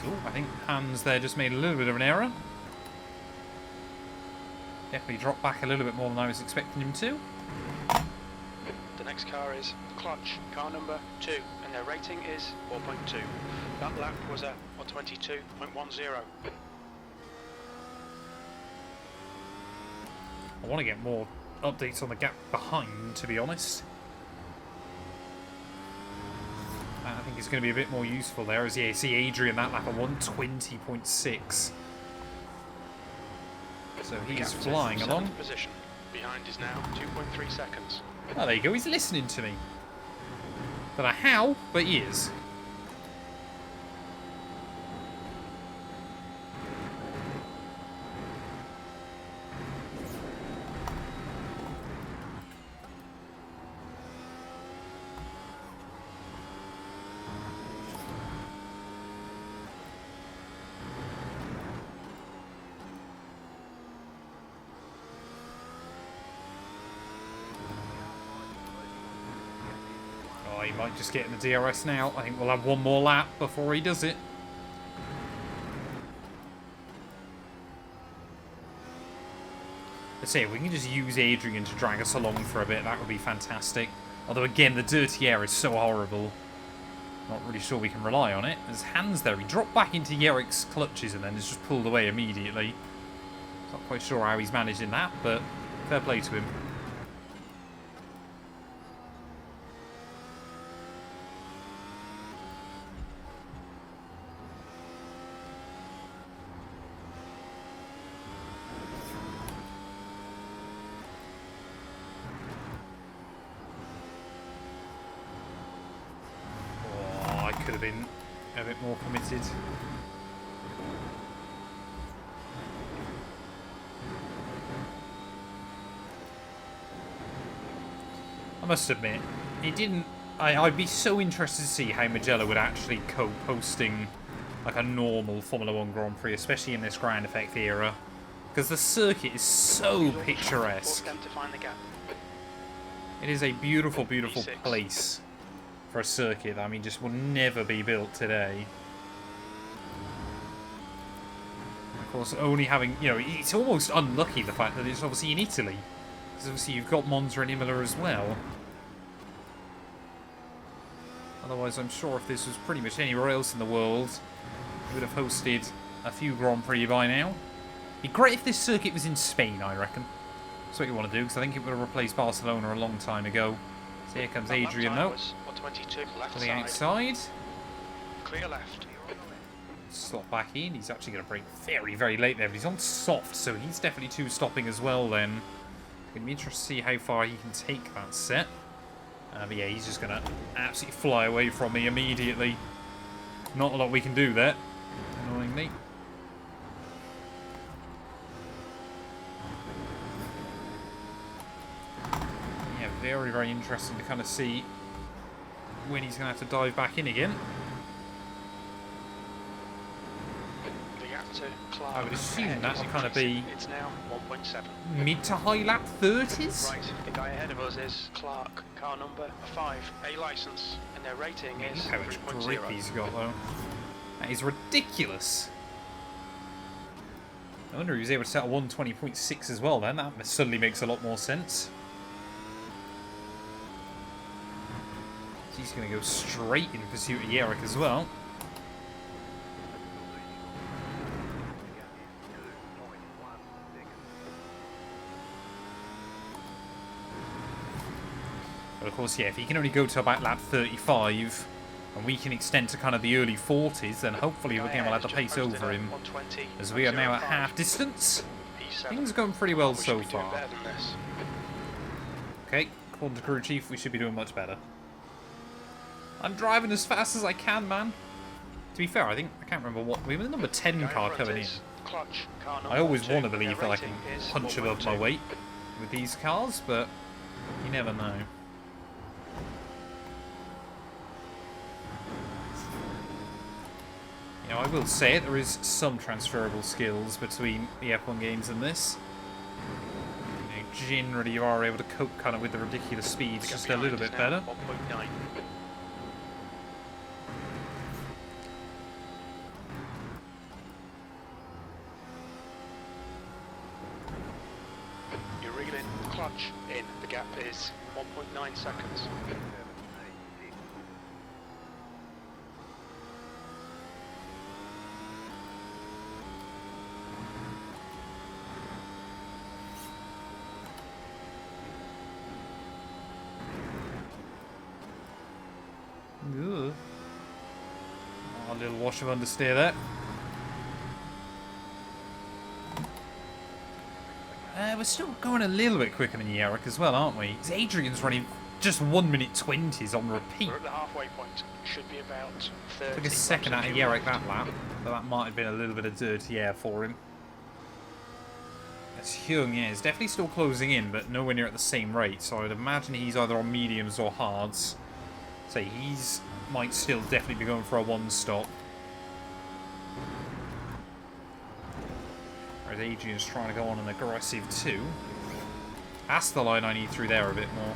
Speaker 1: So, I think Hans there just made a little bit of an error. Definitely dropped back a little bit more than I was expecting him to.
Speaker 2: The next car is Clutch, car number 2, and their rating is 4.2. That lap was a 122.10.
Speaker 1: I want to get more updates on the gap behind, to be honest. I think it's going to be a bit more useful there, as you see Adrian that lap at 120.6. So he's flying along.
Speaker 2: Position. Behind is now 2.3 seconds.
Speaker 1: Oh, there you go. He's listening to me. Don't know how, but he is. He might just get in the DRS now. I think we'll have one more lap before he does it. Let's see, if we can just use Adrian to drag us along for a bit, that would be fantastic. Although again, the dirty air is so horrible. Not really sure we can rely on it. There's Hans there. He dropped back into Yerik's clutches and then is just pulled away immediately. Not quite sure how he's managing that, but fair play to him. Could have been a bit more committed. must admit, it didn't... I'd be so interested to see how Mugello would actually cope hosting like a normal Formula 1 Grand Prix, especially in this ground effect era. Because the circuit is so picturesque. It is a beautiful, beautiful place for a circuit that, I mean, just will never be built today. Of course, only having, you know, it's almost unlucky the fact that it's obviously in Italy. Because obviously you've got Monza and Imola as well. Otherwise, I'm sure if this was pretty much anywhere else in the world, it would have hosted a few Grand Prix by now. It'd be great if this circuit was in Spain, I reckon. That's what you want to do, because I think it would have replaced Barcelona a long time ago. So here comes Adrian, though. To the outside.
Speaker 2: Clear left.
Speaker 1: Slot back in. He's actually going to brake very, very late there, but he's on soft, so he's definitely two-stopping as well then. It's going to be interesting to see how far he can take that set. But yeah, he's just going to absolutely fly away from me immediately. Not a lot we can do there, annoyingly. Yeah, very, very interesting to kind of see when he's going to have to dive back in again. I would assume that will kind of be
Speaker 2: it's now 1.7.
Speaker 1: mid to high lap 30s.
Speaker 2: Right, the guy ahead of us is Clark, car number 5, A license, and their rating is
Speaker 1: Look how much grip
Speaker 2: 3.0.
Speaker 1: he's got though. That is ridiculous. I wonder if he was able to set a 120.6 as well then. That suddenly makes a lot more sense. He's going to go straight in pursuit of Yerrick as well. But of course, yeah, if he can only go to about lap 35, and we can extend to kind of the early 40s, then hopefully again we'll have the pace over him. As we are now at half distance. Things are going pretty well so far. Okay, according to crew chief, we should be doing much better. I'm driving as fast as I can, man. To be fair, I can't remember what... We were the number 10 car coming in. I always want to believe that I can punch above my weight with these cars, but you never know. You know, I will say it, there is some transferable skills between the F1 games and this. You know, generally you are able to cope kind of with the ridiculous speeds just a little bit better.
Speaker 2: 1.9. You're reeling clutch in. The gap is 1.9 seconds.
Speaker 1: Ugh. Oh, a little wash of understeer there. We're still going a little bit quicker than Yerrick as well, aren't we? Because Adrian's running just 1 minute 20s on repeat.
Speaker 2: We're at the halfway point. Should be about 30.
Speaker 1: Took a second out of Yerrick that lap, but that might have been a little bit of dirty air for him. As Hyung, yeah, is definitely still closing in, but nowhere near at the same rate, so I'd imagine he's either on mediums or hards. So he's might still definitely be going for a one-stop. Whereas Adrian's trying to go on an aggressive 2. That's the line I need through there a bit more.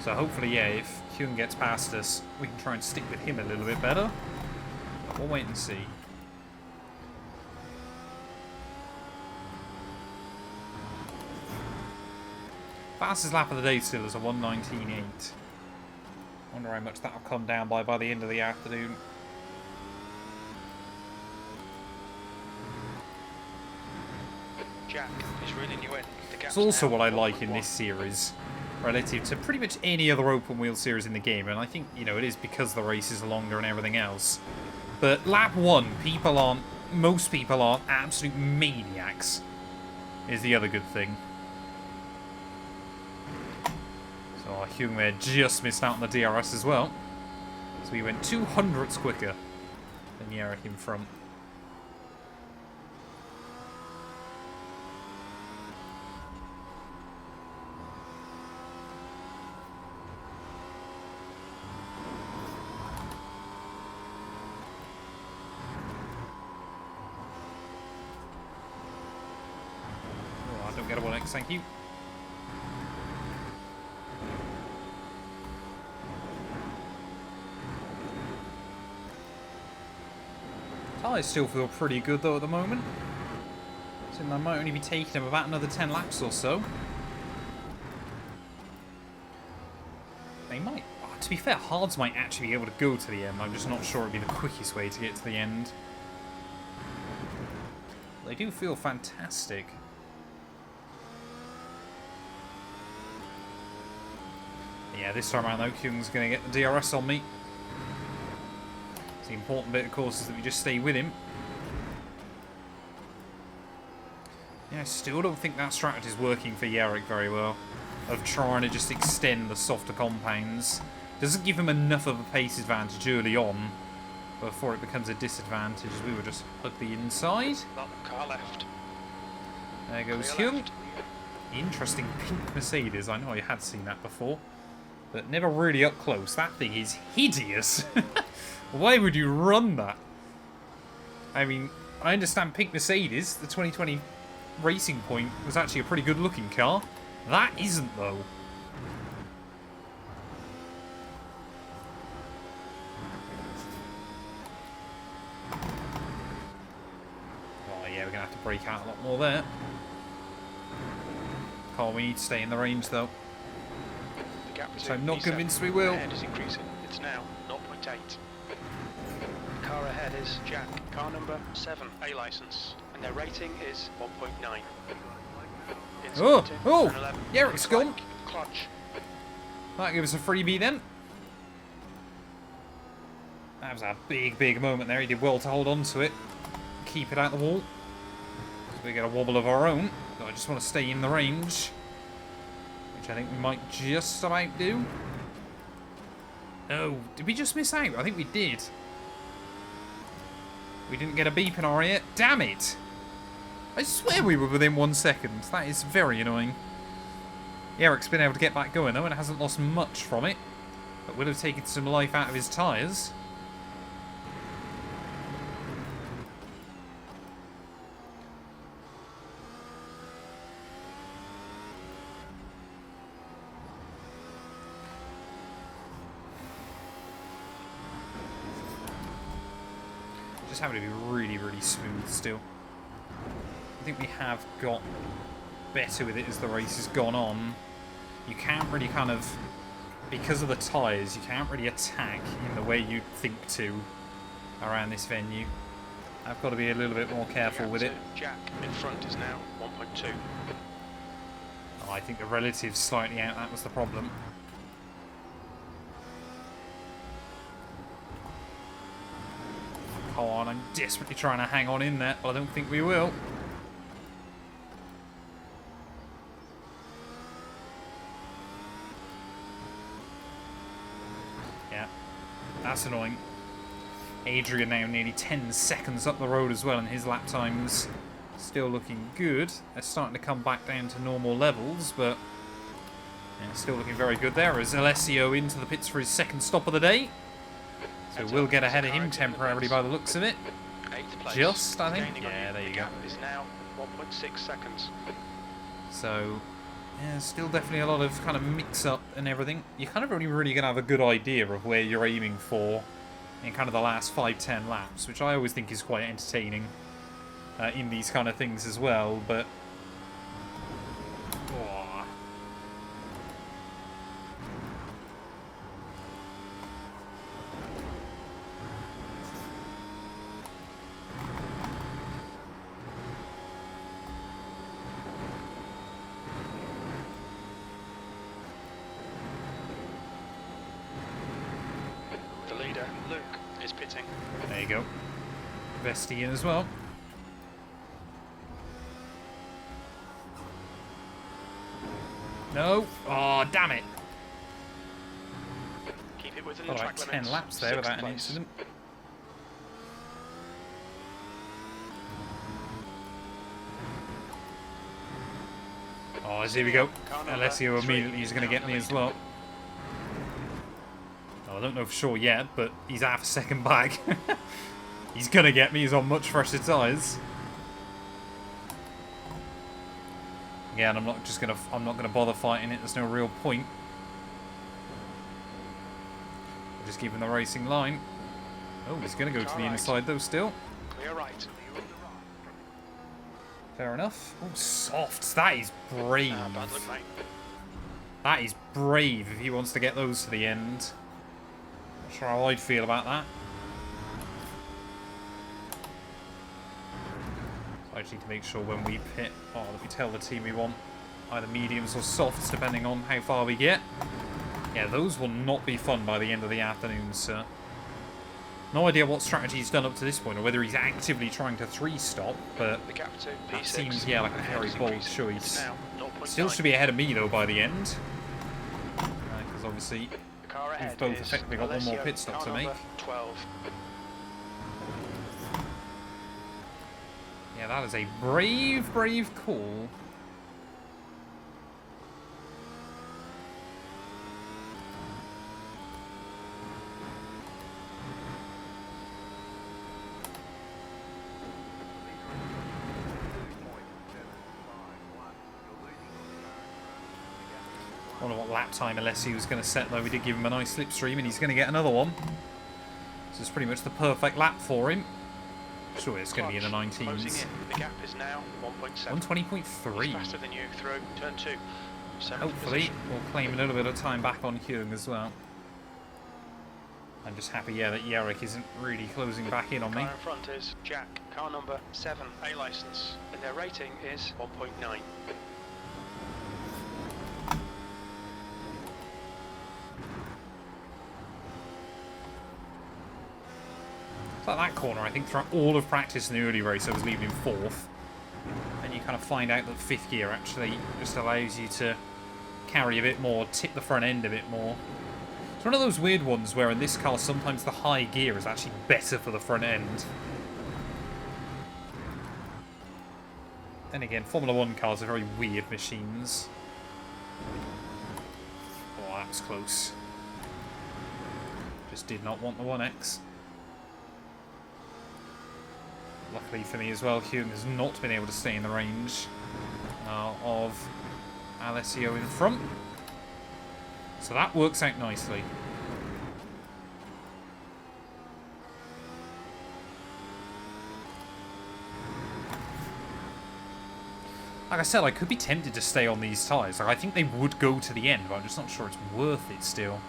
Speaker 1: So hopefully, yeah, if Hyun gets past us, we can try and stick with him a little bit better. But we'll wait and see. Fastest lap of the day still is a 1:19.8. Wonder how much that'll come down by the end of the afternoon.
Speaker 2: Jack is reeling you in.
Speaker 1: It's also what I like in this series, relative to pretty much any other open wheel series in the game, and I think, you know, it is because the races are longer and everything else. But lap 1, most people aren't absolute maniacs, is the other good thing. So Hyung there just missed out on the DRS as well. So he went 200ths quicker than Yerrick in front. Don't get a 1x, thank you. Tyres still feel pretty good though at the moment. So I might only be taking them about another 10 laps or so. They might. Oh, to be fair, hards might actually be able to go to the end. I'm just not sure it'd be the quickest way to get to the end. They do feel fantastic. Yeah, this time around though, Kyung's going to get the DRS on me. The important bit, of course, is that we just stay with him. Yeah, I still don't think that strategy is working for Yarrick very well. Of trying to just extend the softer compounds. Doesn't give him enough of a pace advantage early on before it becomes a disadvantage. We will just hug the inside.
Speaker 2: Car left.
Speaker 1: There goes Kyung. Interesting pink Mercedes. I know I had seen that before, but never really up close. That thing is hideous. Why would you run that? I mean, I understand pink Mercedes, the 2020 Racing Point, was actually a pretty good looking car. That isn't, though. Oh yeah, we're going to have to brake out a lot more there. Car, we need to stay in the range, though.
Speaker 2: The gap
Speaker 1: So I'm not convinced we will.
Speaker 2: Ahead is increasing. It's now 0.8. The car ahead is Jack, car number 7, A license, and their rating is 1.9.
Speaker 1: Oh, Yarrick's gone.
Speaker 2: Clutch.
Speaker 1: That gives us a freebie then. That was a big, big moment there. He did well to hold on to it. Keep it out the wall. So we get a wobble of our own. But I just want to stay in the range. Which I think we might just about do. No, did we just miss out? I think we did. We didn't get a beep in our ear. Damn it! I swear we were within 1 second. That is very annoying. Yarrick's been able to get back going though and hasn't lost much from it. But will have taken some life out of his tyres. Just having to be really, really smooth still. I think we have got better with it as the race has gone on. You can't really kind of, because of the tyres, you can't really attack in the way you'd think to around this venue. I've got to be a little bit more careful with it.
Speaker 2: Jack in front is now 1.2.
Speaker 1: Oh, I think the relative's slightly out, that was the problem. Come on, I'm desperately trying to hang on in there, but I don't think we will. Yeah, that's annoying. Adrian now nearly 10 seconds up the road as well, and his lap time's still looking good. They're starting to come back down to normal levels, but yeah, still looking very good there as Alessio into the pits for his second stop of the day. So we'll get ahead of him temporarily by the looks of it. Just, I think. Yeah, there you go.
Speaker 2: Is now 1.6 seconds.
Speaker 1: So, yeah, still definitely a lot of kind of mix-up and everything. You're kind of only really going to have a good idea of where you're aiming for in kind of the last 5-10 laps, which I always think is quite entertaining in these kind of things as well, but... Oh.
Speaker 2: Luke is pitting.
Speaker 1: There you go. Vesti in as well. No. Oh, damn it.
Speaker 2: Keep it within
Speaker 1: the
Speaker 2: track
Speaker 1: track 10
Speaker 2: limits.
Speaker 1: laps there without an incident. Oh, here we go. Alessio immediately is going to get me as well. I don't know for sure yet, but he's half a second back. He's going to get me. He's on much fresher tyres. Again, I'm not gonna bother fighting it. There's no real point. I'll just keep him the racing line. Oh, he's gonna go to the inside though still.
Speaker 2: Clear right.
Speaker 1: Fair enough. Oh, softs. That is brave.
Speaker 2: Bad luck, mate.
Speaker 1: That is brave if he wants to get those to the end. Not sure how I'd feel about that. So I just need to make sure when we pit, that we tell the team we want either mediums or softs depending on how far we get. Yeah, those will not be fun by the end of the afternoon, sir. No idea what strategy he's done up to this point, or whether he's actively trying to 3-stop, but
Speaker 2: The gap to
Speaker 1: that
Speaker 2: P6.
Speaker 1: seems, yeah, like a very bold choice.
Speaker 2: Now, 0.9.
Speaker 1: Still should be ahead of me, though, by the end. Because obviously,
Speaker 2: The car ahead
Speaker 1: we've both
Speaker 2: is
Speaker 1: effectively got one more
Speaker 2: Alessio,
Speaker 1: pit stop
Speaker 2: car
Speaker 1: to make.
Speaker 2: number 12.
Speaker 1: Yeah, that is a brave, brave call. I wonder what lap time Alessi was going to set, though. We did give him a nice slipstream, and he's going to get another one. This is pretty much the perfect lap for him. Sure, it's going to be in the 19s.
Speaker 2: The gap is now 1.7.
Speaker 1: 120.3.
Speaker 2: Faster than you through turn 2.
Speaker 1: Hopefully, we'll claim a little bit of time back on Hyung as well. I'm just happy, yeah, that Yerrick isn't really closing back in on me.
Speaker 2: Car in front is Jack, car number 7, A license, and their rating is 1.9.
Speaker 1: It's like that corner, I think throughout all of practice in the early race I was leaving 4th. And you kind of find out that 5th gear actually just allows you to carry a bit more, tip the front end a bit more. It's one of those weird ones where in this car sometimes the high gear is actually better for the front end. Then again, Formula 1 cars are very weird machines. Oh, that was close. Just did not want the 1X. Luckily for me as well, Hyun has not been able to stay in the range of Alessio in front. So that works out nicely. Like I said, I could be tempted to stay on these tyres. Like, I think they would go to the end, but I'm just not sure it's worth it still.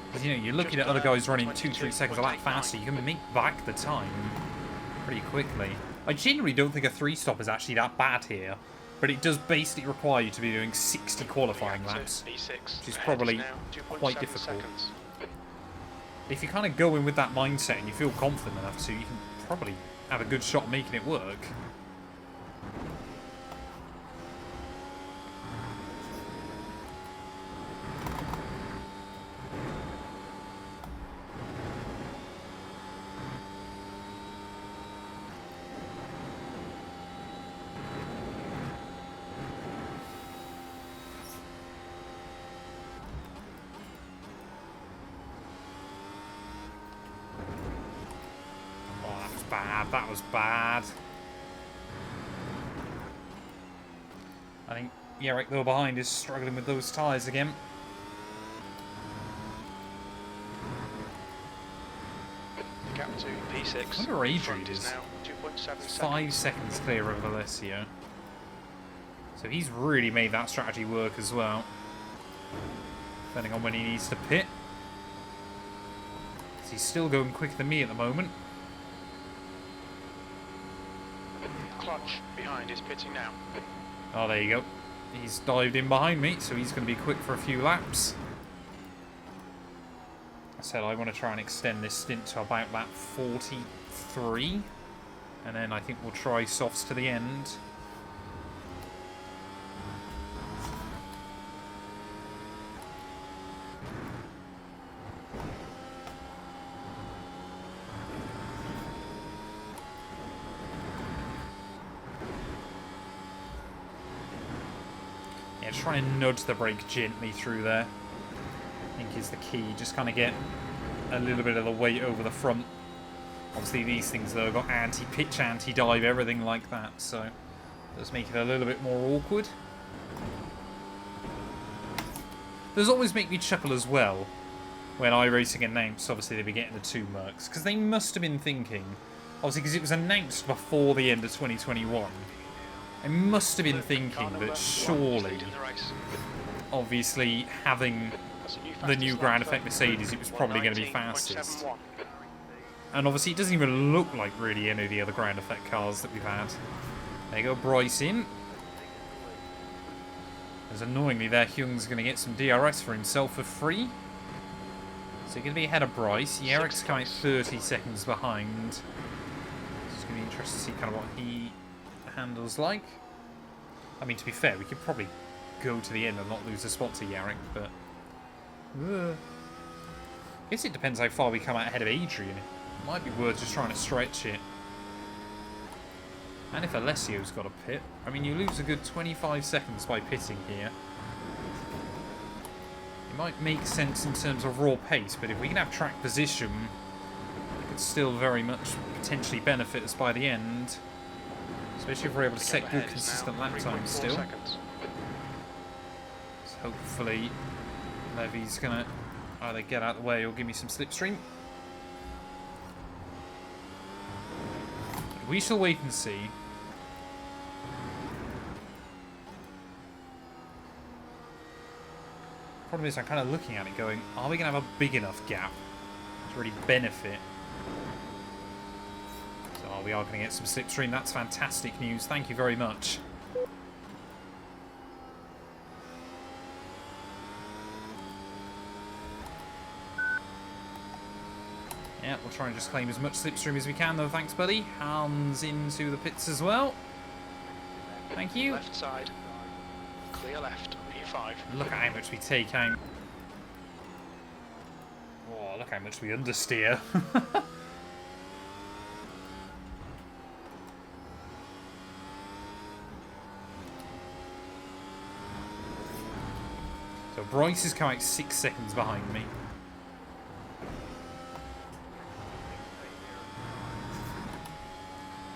Speaker 1: Because, you know, you're looking at other guys running 2-3 seconds a lap faster. You can make back the time pretty quickly. I genuinely don't think a 3-stop is actually that bad here, but it does basically require you to be doing 60 qualifying laps, which is probably quite difficult. If you kind of go in with that mindset and you feel confident enough to, you can probably have a good shot at making it work. That was bad. I think Yerrick, though, behind is struggling with those tyres again.
Speaker 2: The gap to P6.
Speaker 1: I wonder Adrian
Speaker 2: is
Speaker 1: is
Speaker 2: now 2.7 seconds.
Speaker 1: 5 seconds clear of Alessio. So he's really made that strategy work as well. Depending on when he needs to pit. So he's still going quicker than me at the moment.
Speaker 2: Clutch behind is pitting now.
Speaker 1: Oh, there you go. He's dived in behind me, so he's going to be quick for a few laps. I said I want to try and extend this stint to about lap 43. And then I think we'll try softs to the end. Try and nudge the brake gently through there, I think is the key. Just kind of get a little bit of the weight over the front. Obviously these things though have got anti-pitch, anti-dive, everything like that, so Does make it a little bit more awkward. Does always make me chuckle as well when iRacing announced, obviously, they'd be getting the 2 Mercs. Because they must have been thinking, obviously, because it was announced before the end of 2021. They must have been thinking that surely, obviously, having the new ground effect Mercedes, it was probably going to be fastest. And obviously, it doesn't even look like really any of the other ground effect cars that we've had. There you go, Bryce in. As annoyingly there, Hyung's going to get some DRS for himself for free. So you're going to be ahead of Bryce. Eric's coming 30 seconds behind. It's going to be interesting to see kind of what he handles like. I mean, to be fair, we could probably go to the end and not lose a spot to Yarrick, but... I guess it depends how far we come out ahead of Adrian. It might be worth just trying to stretch it. And if Alessio's got a pit, I mean, you lose a good 25 seconds by pitting here. It might make sense in terms of raw pace, but if we can have track position, it could still very much potentially benefit us by the end. Especially if we're able to set good, consistent lap times still. So hopefully, Levy's going to either get out of the way or give me some slipstream. We shall wait and see. Problem is, I'm kind of looking at it going, are we going to have a big enough gap to really benefit? So we are going to get some slipstream. That's fantastic news. Thank you very much. Yeah, we'll try and just claim as much slipstream as we can, though. Thanks, buddy. Hans into the pits as well. Thank you.
Speaker 2: Left side. Clear left. P5.
Speaker 1: Look at how much we take out. Oh, look how much we understeer. So Bryce is coming 6 seconds behind me.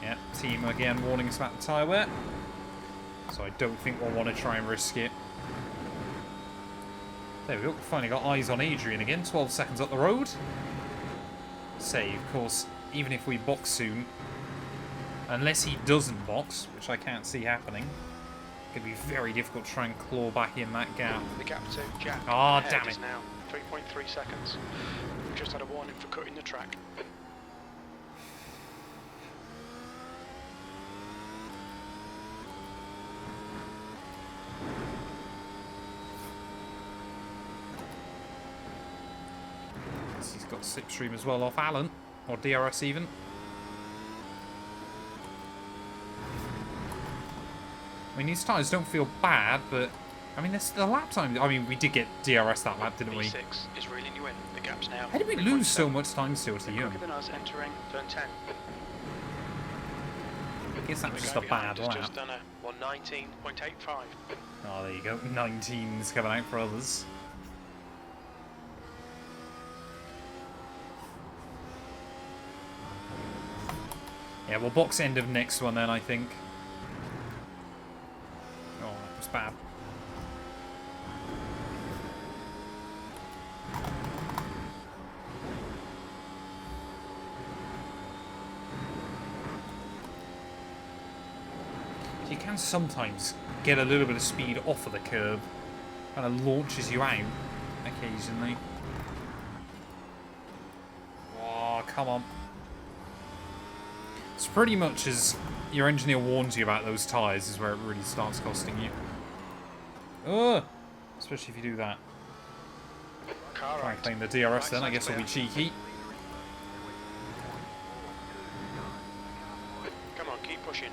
Speaker 1: Yeah, team again warning us about the tyre wear. So I don't think we'll want to try and risk it. There we go, finally got eyes on Adrian again, 12 seconds up the road. Save, of course, even if we box soon, unless he doesn't box, which I can't see happening, it could be very difficult to try and claw back in that gap.
Speaker 2: The gap to Jack.
Speaker 1: Ah, oh, damn it.
Speaker 2: Now 3.3 seconds. We've just had a warning for cutting the track.
Speaker 1: He's got slipstream as well off Alan, or DRS even. I mean, these tyres don't feel bad, but I mean, the lap time. I mean, we did get DRS that lap, didn't we?
Speaker 2: V6 is reeling you in. The gap's now.
Speaker 1: How did we lose so much time still to Young?
Speaker 2: Quicker than us entering turn 10.
Speaker 1: I guess that was just a bad lap.
Speaker 2: Just done a 119.85.
Speaker 1: Oh, there you go. 19's coming out for others. Yeah, we'll box end of next one then, I think. Oh, that was bad. So you can sometimes get a little bit of speed off of the curb. Kind of launches you out occasionally. Oh, come on. It's pretty much as your engineer warns you about those tyres is where it really starts costing you. Ugh! Especially if you do that. Try and claim the DRS then, I guess we'll be cheeky.
Speaker 2: Come on, keep pushing.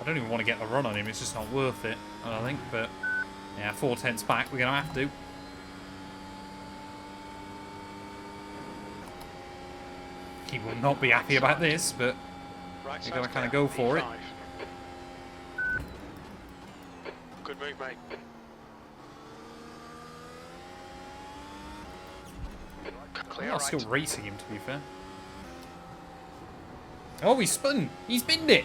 Speaker 1: I don't even want to get the run on him, it's just not worth it, I don't think, but yeah, 4/10 back, we're going to have to. He will not be happy about this, but we're going to kind of go for it.
Speaker 2: Good move, mate. Clear
Speaker 1: I'm
Speaker 2: right.
Speaker 1: still racing him, to be fair. Oh, he's spun. He's binned it.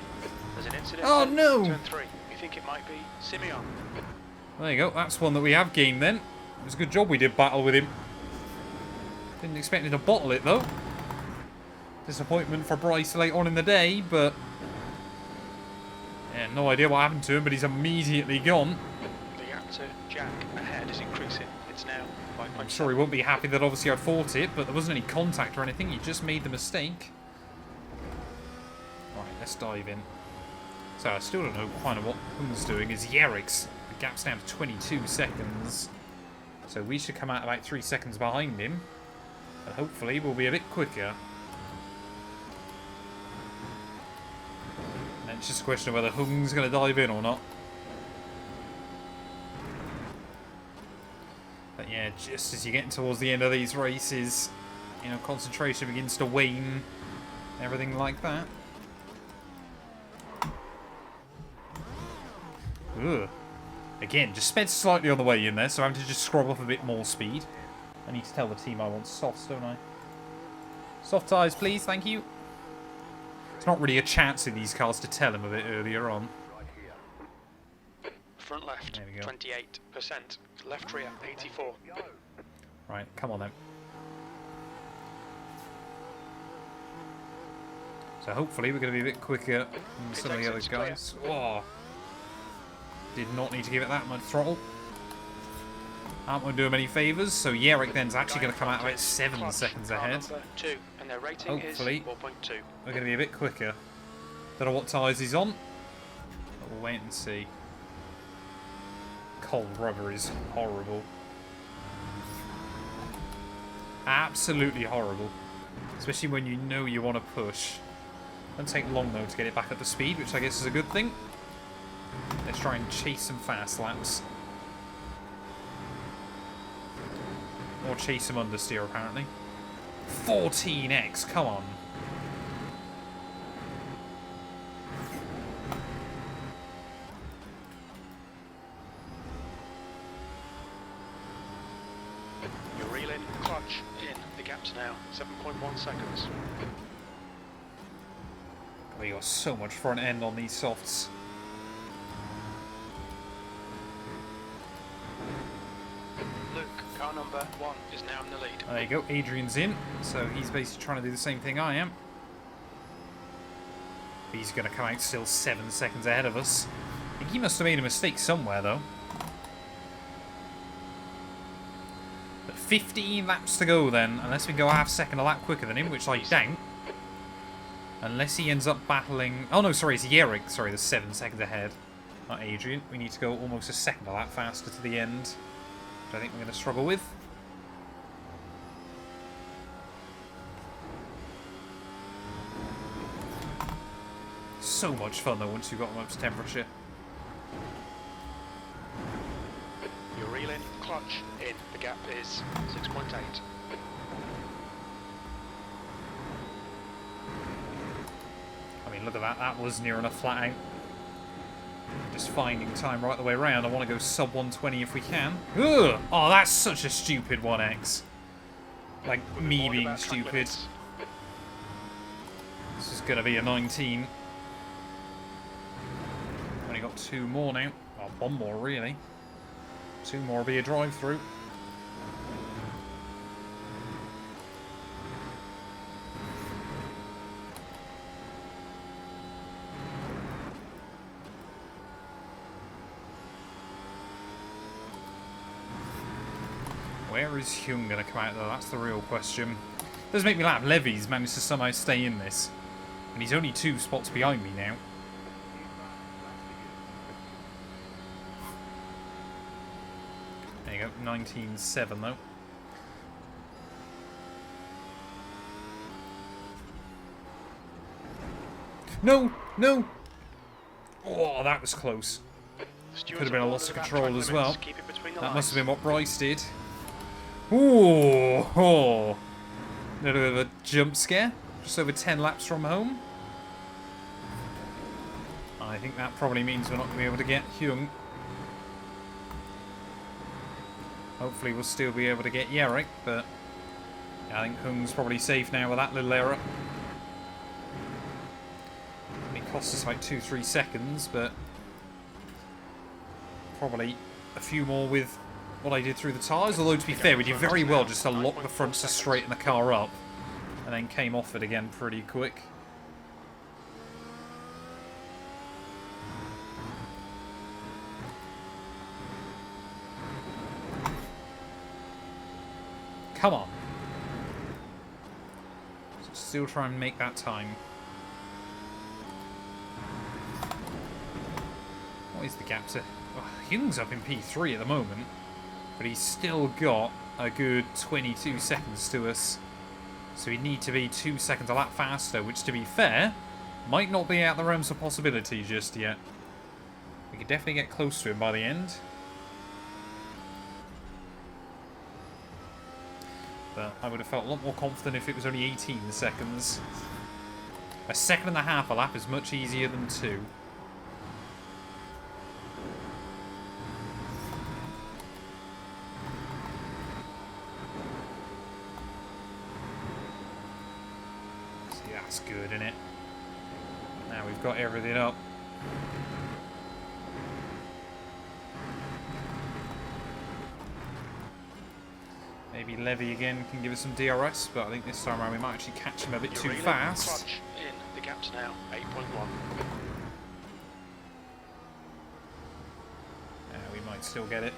Speaker 2: There's an incident.
Speaker 1: Oh,
Speaker 2: in
Speaker 1: no.
Speaker 2: Turn 3. You think it might be Simeon?
Speaker 1: There you go. That's one that we have gained then. It was a good job we did battle with him. Didn't expect him to bottle it, though. Disappointment for Bryce late on in the day, but... yeah, no idea what happened to him, but he's immediately gone.
Speaker 2: The gap to Jack ahead is increasing. It's now 5.7.
Speaker 1: I'm sure he won't be happy that obviously I fought it, but there wasn't any contact or anything. He just made the mistake. Right, let's dive in. So I still don't know quite what Hung's doing. Is Yerrick's. The gap's down to 22 seconds. So we should come out about 3 seconds behind him. And hopefully we'll be a bit quicker. And it's just a question of whether Hung's going to dive in or not. But yeah, just as you're getting towards the end of these races, you know, concentration begins to wane. Everything like that. Ugh. Again, just sped slightly on the way in there, so I'm having to just scrub up a bit more speed. I need to tell the team I want softs, don't I? Soft tyres, please, thank you. It's not really a chance in these cars to tell him a bit earlier on.
Speaker 2: Front left,
Speaker 1: There we go.
Speaker 2: 28%. Left rear, 84.
Speaker 1: Right, come on then. So hopefully we're going to be a bit quicker than some of the other guys. Whoa. Did not need to give it that much throttle. Aren't going to do him any favours, so Yerrick then's actually going to come out about 7 seconds ahead.
Speaker 2: Two, and their rating
Speaker 1: Hopefully,
Speaker 2: is 4.2.
Speaker 1: We're going to be a bit quicker. Don't know what tyres he's on, but we'll wait and see. Cold rubber is horrible. Absolutely horrible. Especially when you know you want to push. Doesn't take long though to get it back up to speed, which I guess is a good thing. Let's try and chase some fast laps. Or chase some understeer, apparently. 14x, come on.
Speaker 2: You're reeling, clutch in. The gap's now 7.1 seconds.
Speaker 1: We got so much front end on these softs.
Speaker 2: Luke, car number 1 is now in the lead.
Speaker 1: There you go, Adrian's in, so he's basically trying to do the same thing I am. He's going to come out still 7 seconds ahead of us. I think he must have made a mistake somewhere, though. But 15 laps to go, then, unless we go half second a lap quicker than him, which I doubt. Unless he ends up battling... oh, no, sorry, it's Yerrick. Sorry, there's 7 seconds ahead. Not Adrian. We need to go almost a second a lap faster to the end, which I think we're going to struggle with. So much fun, though, once you've got them up to temperature.
Speaker 2: You're reeling, clutch in. The gap is 6.8.
Speaker 1: I mean, look at that. That was near enough flat out. Just finding time right the way around. I want to go sub 120 if we can. Ugh! Oh, that's such a stupid 1x. Like, me being stupid. This is going to be a 19. Only got 2 more now. Oh, 1 more, really. 2 more will be a drive-through. Where is Hyung going to come out, though? That's the real question. Does make me laugh. Levy's managed to somehow stay in this. And he's only 2 spots behind me now. There you go. 19.7, though. No! No! Oh, that was close. Could have been a loss of control as well. That must have been what Bryce did. Ooh, oh. A little bit of a jump scare. Just over 10 laps from home. I think that probably means we're not going to be able to get Hyung. Hopefully we'll still be able to get Yerrick, but I think Hung's probably safe now with that little error. It cost us like 2-3 seconds, but probably a few more with what I did through the tyres. Although, to be fair, we did very well just to lock the front to straighten the car up, and then came off it again pretty quick. Come on. Still try and make that time. What is the gap to... Oh, Hyung's up in P3 at the moment, but he's still got a good 22 seconds to us. So we need to be 2 seconds a lap faster, which, to be fair, might not be out of the realms of possibility just yet. We could definitely get close to him by the end. But I would have felt a lot more confident if it was only 18 seconds. A second and a half a lap is much easier than 2. See, that's good, isn't it? Now we've got everything up. Maybe Levy again can give us some DRS, but I think this time around we might actually catch him a bit too fast.
Speaker 2: Clutch in. The gap's now 8.1.
Speaker 1: We might still get it.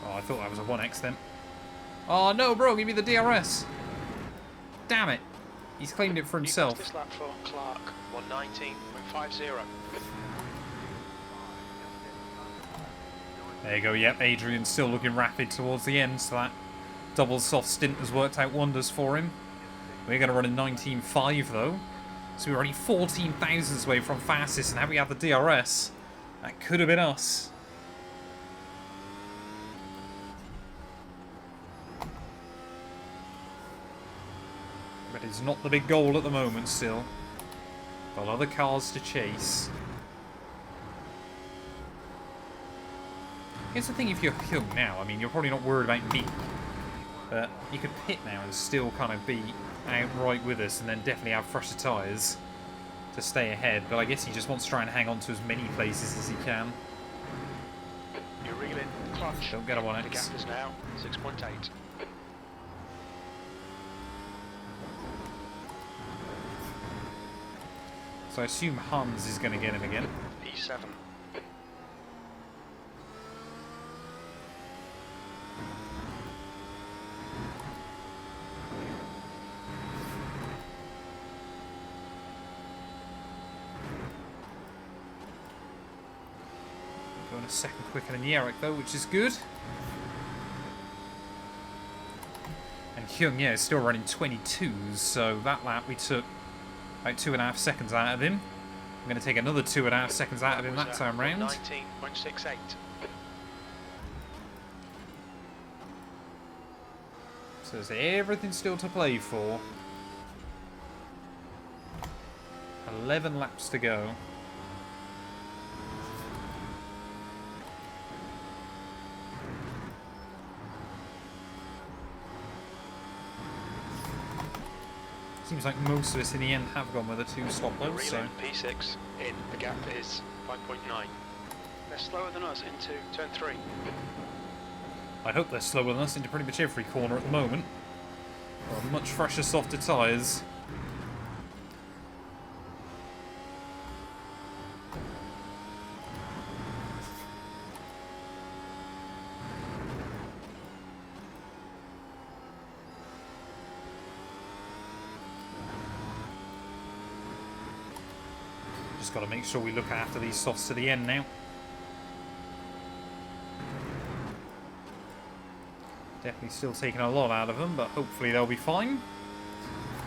Speaker 1: Oh, I thought that was a 1x then. Oh no, bro, give me the DRS. Damn it. He's claimed it for himself.
Speaker 2: This lap for Clark, 119.50.
Speaker 1: There you go, yep, Adrian's still looking rapid towards the end, so that double soft stint has worked out wonders for him. We're going to run a 19.5 though, so we're only 14 thousandths away from fastest, and had we had the DRS, that could have been us. But it's not the big goal at the moment still. Got other cars to chase. Here's the thing, if you're Hyung now, I mean, you're probably not worried about me. But you could pit now and still kind of be outright with us and then definitely have fresher tyres to stay ahead. But I guess he just wants to try and hang on to as many places as he can.
Speaker 2: You're reeling, clutch.
Speaker 1: Don't get a 1x.
Speaker 2: The gap is now 6.8.
Speaker 1: So I assume Hans is going to get him again.
Speaker 2: P7.
Speaker 1: Going a second quicker than Yerrick though, which is good. And Hyung, yeah, is still running 22s, so that lap we took like 2.5 seconds out of him. I'm going to take another 2.5 seconds out of him that time round.
Speaker 2: 19.68.
Speaker 1: So there's everything still to play for. 11 laps to go. Seems like most of us in the end have gone with a 2-stop though, so...
Speaker 2: P6 in, the gap is 5.9. They're slower than us into turn 3.
Speaker 1: I hope they're slower than us into pretty much every corner at the moment. Got much fresher, softer tyres. Just got to make sure we look after these softs to the end now. Definitely still taking a lot out of them, but hopefully they'll be fine.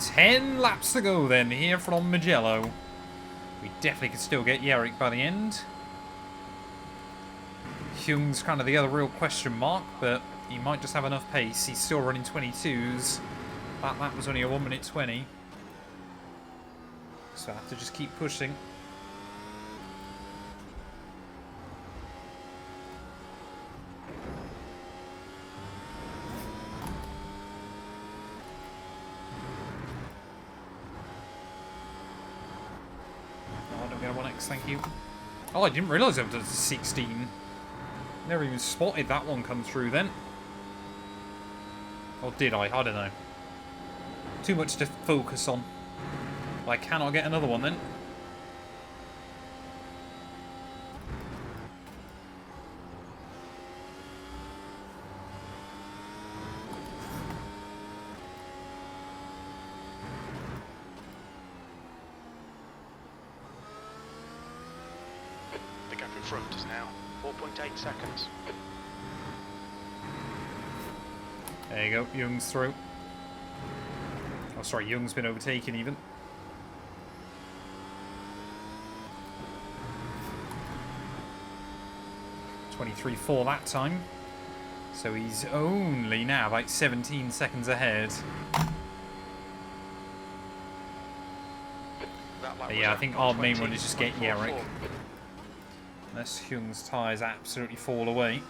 Speaker 1: 10 laps to go then here from Mugello. We definitely could still get Yerrick by the end. Hyung's kind of the other real question mark, but he might just have enough pace. He's still running 22s. That lap was only a 1:20. So I have to just keep pushing. 1x, thank you. Oh, I didn't realise it was 16. Never even spotted that one come through then. Or did I? I don't know. Too much to focus on. I cannot get another one then.
Speaker 2: The gap in front is now 4.8 seconds.
Speaker 1: There you go, Young's through. Oh, sorry, Young's been overtaken even. .23.4 that time. So he's only now about 17 seconds ahead. But yeah, I think our main one is just get Yerrick. Unless Hyung's tyres absolutely fall away.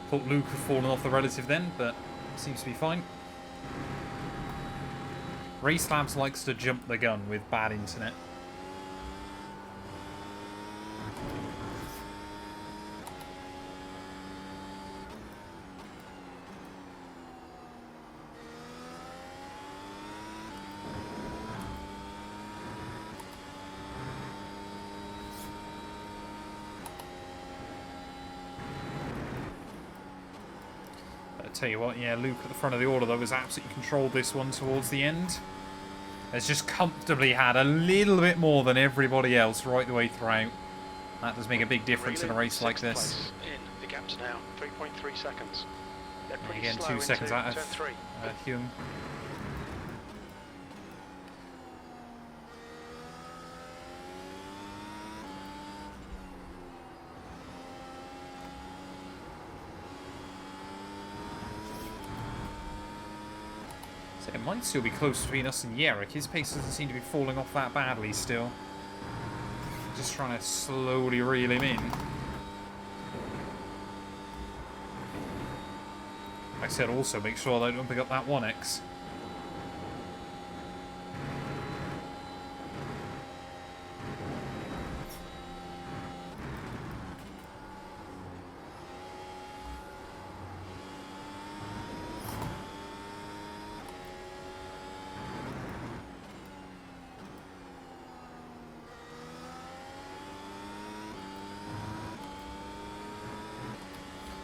Speaker 1: Thought Luke had fallen off the relative then, but seems to be fine. Race Labs likes to jump the gun with bad internet. Tell you what, yeah, Luke at the front of the order though has absolutely controlled this one towards the end. Has just comfortably had a little bit more than everybody else right the way throughout. That does make a big difference in a race like this.
Speaker 2: The gap's now 3.3 seconds. They're pretty
Speaker 1: Again,
Speaker 2: slow
Speaker 1: 2 seconds out of
Speaker 2: turn 3.
Speaker 1: Hyung. So it might still be close between us and Yerrick. His pace doesn't seem to be falling off that badly still. Just trying to slowly reel him in. Like I said, also make sure they don't pick up that 1x.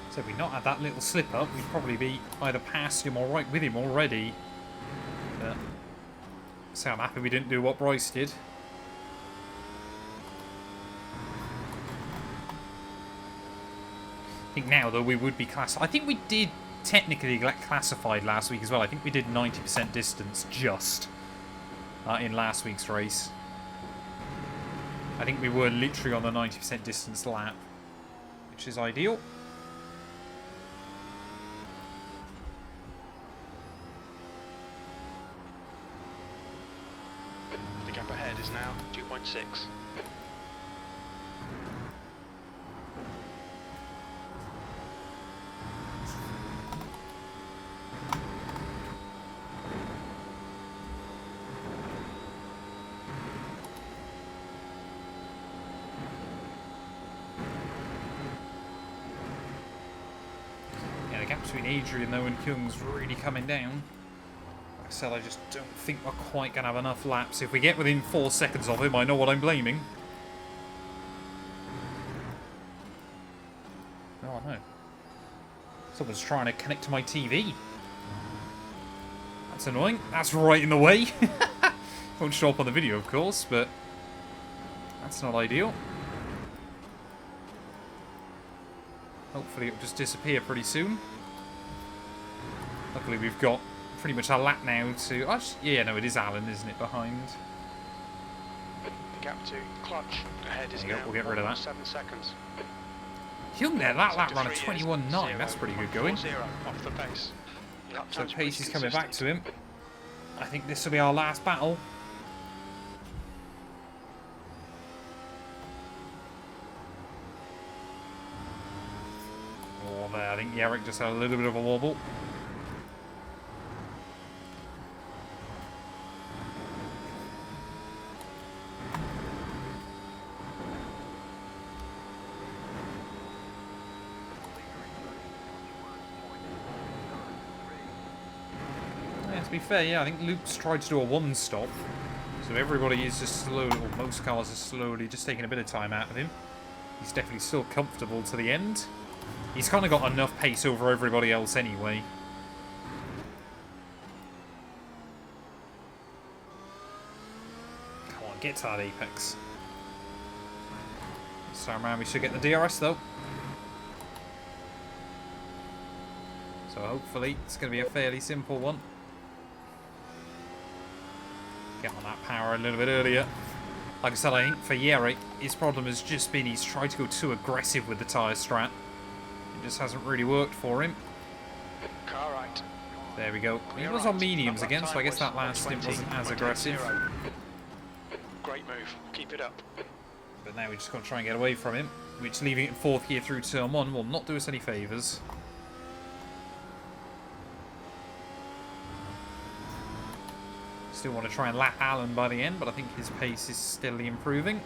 Speaker 1: So if we'd not had that little slip up, we'd probably be either past him or right with him already. But, so I'm happy we didn't do what Bryce did. I think now, though, we would be classified. I think we did technically get classified last week as well. I think we did 90% distance just in last week's race. I think we were literally on the 90% distance lap, which is ideal.
Speaker 2: The gap ahead is now 2.6.
Speaker 1: Yeah, the gap between Adrian though and Kyung's really coming down. Like I said, I just don't think we're quite going to have enough laps. If we get within 4 seconds of him, I know what I'm blaming. Oh no. Someone's trying to connect to my TV. That's annoying. That's right in the way. Won't show up on the video, of course, but that's not ideal. Hopefully it'll just disappear pretty soon. Luckily we've got pretty much a lap now to... Actually, yeah, no, it is Alan, isn't it, behind?
Speaker 2: The gap to clutch ahead is now
Speaker 1: we'll get rid of that.
Speaker 2: 7 seconds.
Speaker 1: Hyung there, that lap run a
Speaker 2: Sector 3 is
Speaker 1: 21.9. That's pretty good going.
Speaker 2: 0.40 off the pace. Your lap
Speaker 1: So
Speaker 2: time's
Speaker 1: pace
Speaker 2: pretty
Speaker 1: is coming back
Speaker 2: consistent.
Speaker 1: to him. I think this will be our last battle. Oh, there. I think Yerrick just had a little bit of a wobble. Yeah, to be fair, yeah, I think Luke's tried to do a one-stop. So everybody is just slowly, or most cars are slowly just taking a bit of time out of him. He's definitely still comfortable to the end. He's kind of got enough pace over everybody else anyway. Come on, get to that apex. This time around we should get the DRS though. So hopefully it's going to be a fairly simple one. Get on that power a little bit earlier. Like I said, I think for Yerrick, his problem has just been he's tried to go too aggressive with the tyre strat. It just hasn't really worked for him.
Speaker 2: Car right.
Speaker 1: There we go. He was on mediums again, so I guess that last stint wasn't as aggressive.
Speaker 2: Great move. Keep it up.
Speaker 1: But now we just got to try and get away from him, which leaving it in fourth gear through turn one will not do us any favours. Still want to try and lap Alan by the end, but I think his pace is steadily improving.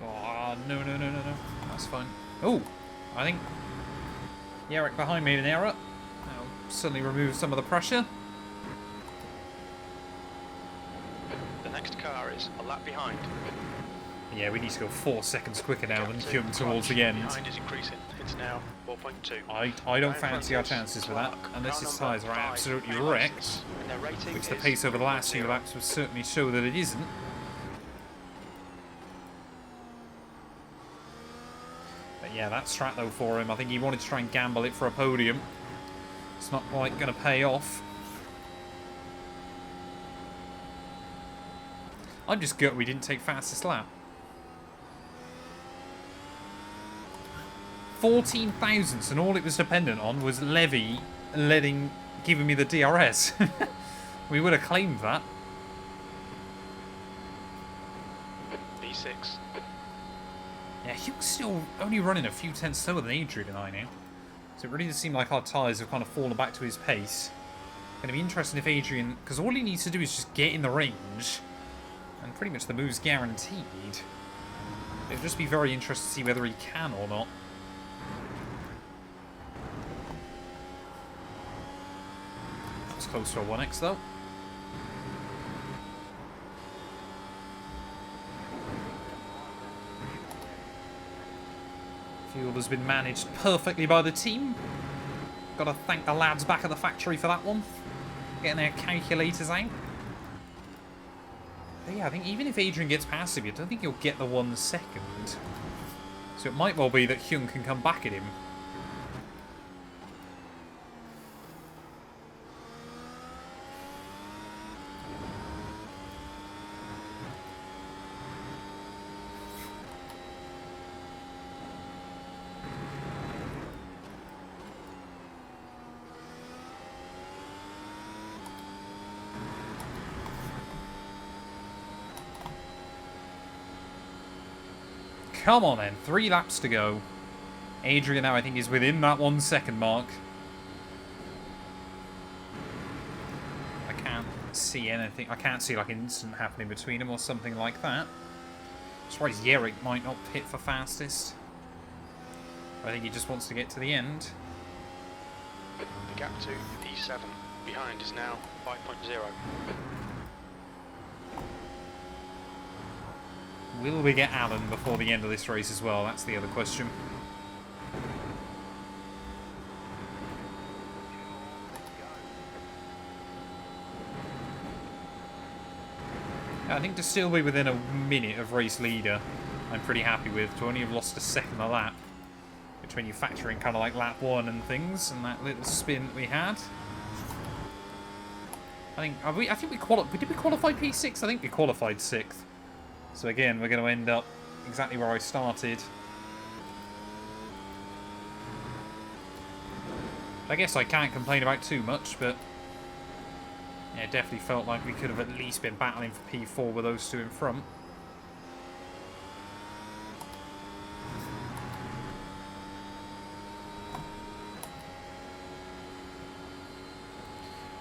Speaker 1: Oh, no. That's fine. Oh, I think Yerrick behind made an error. That'll suddenly remove some of the pressure.
Speaker 2: The next car is a lap behind.
Speaker 1: Yeah, we need to go 4 seconds quicker now than Kyung towards the end.
Speaker 2: Behind is increasing. It's now 4.2.
Speaker 1: I don't fancy our chances with that, unless his tyres are absolutely wrecked, which the pace over the last few laps would certainly show that it isn't. But yeah, that strat though for him, I think he wanted to try and gamble it for a podium. It's not quite going to pay off. I'm just gutted we didn't take fastest lap. 14 thousandths, and all it was dependent on was Levy giving me the DRS. We would have claimed that.
Speaker 2: B6.
Speaker 1: Yeah, Hugh's still only running a few tenths slower than Adrian and I now. So it really does seem like our tyres have kind of fallen back to his pace. Going to be interesting if Adrian, because all he needs to do is just get in the range, and pretty much the move's guaranteed. It'll just be very interesting to see whether he can or not. That's close to a 1x though. Fuel has been managed perfectly by the team. Got to thank the lads back at the factory for that one. Getting their calculators out. But yeah, I think even if Adrian gets past him, I don't think he'll get the 1 second. So it might well be that Hyung can come back at him. Come on then, 3 laps to go. Adrian now I think is within that 1 second mark. I can't see anything. I can't see like an incident happening between them or something like that. That's why Yerrick might not pit for fastest. I think he just wants to get to the end.
Speaker 2: The gap to E7 behind is now 5.0.
Speaker 1: Will we get Alan before the end of this race as well? That's the other question. I think to still be within a minute of race leader, I'm pretty happy with. To only have lost a second a lap, which when you factor in kind of like lap 1 and things, and that little spin that we had. I think we qualified. Did we qualify P6? I think we qualified 6th. So again, we're going to end up exactly where I started. I guess I can't complain about too much, but yeah, it definitely felt like we could have at least been battling for P4 with those two in front.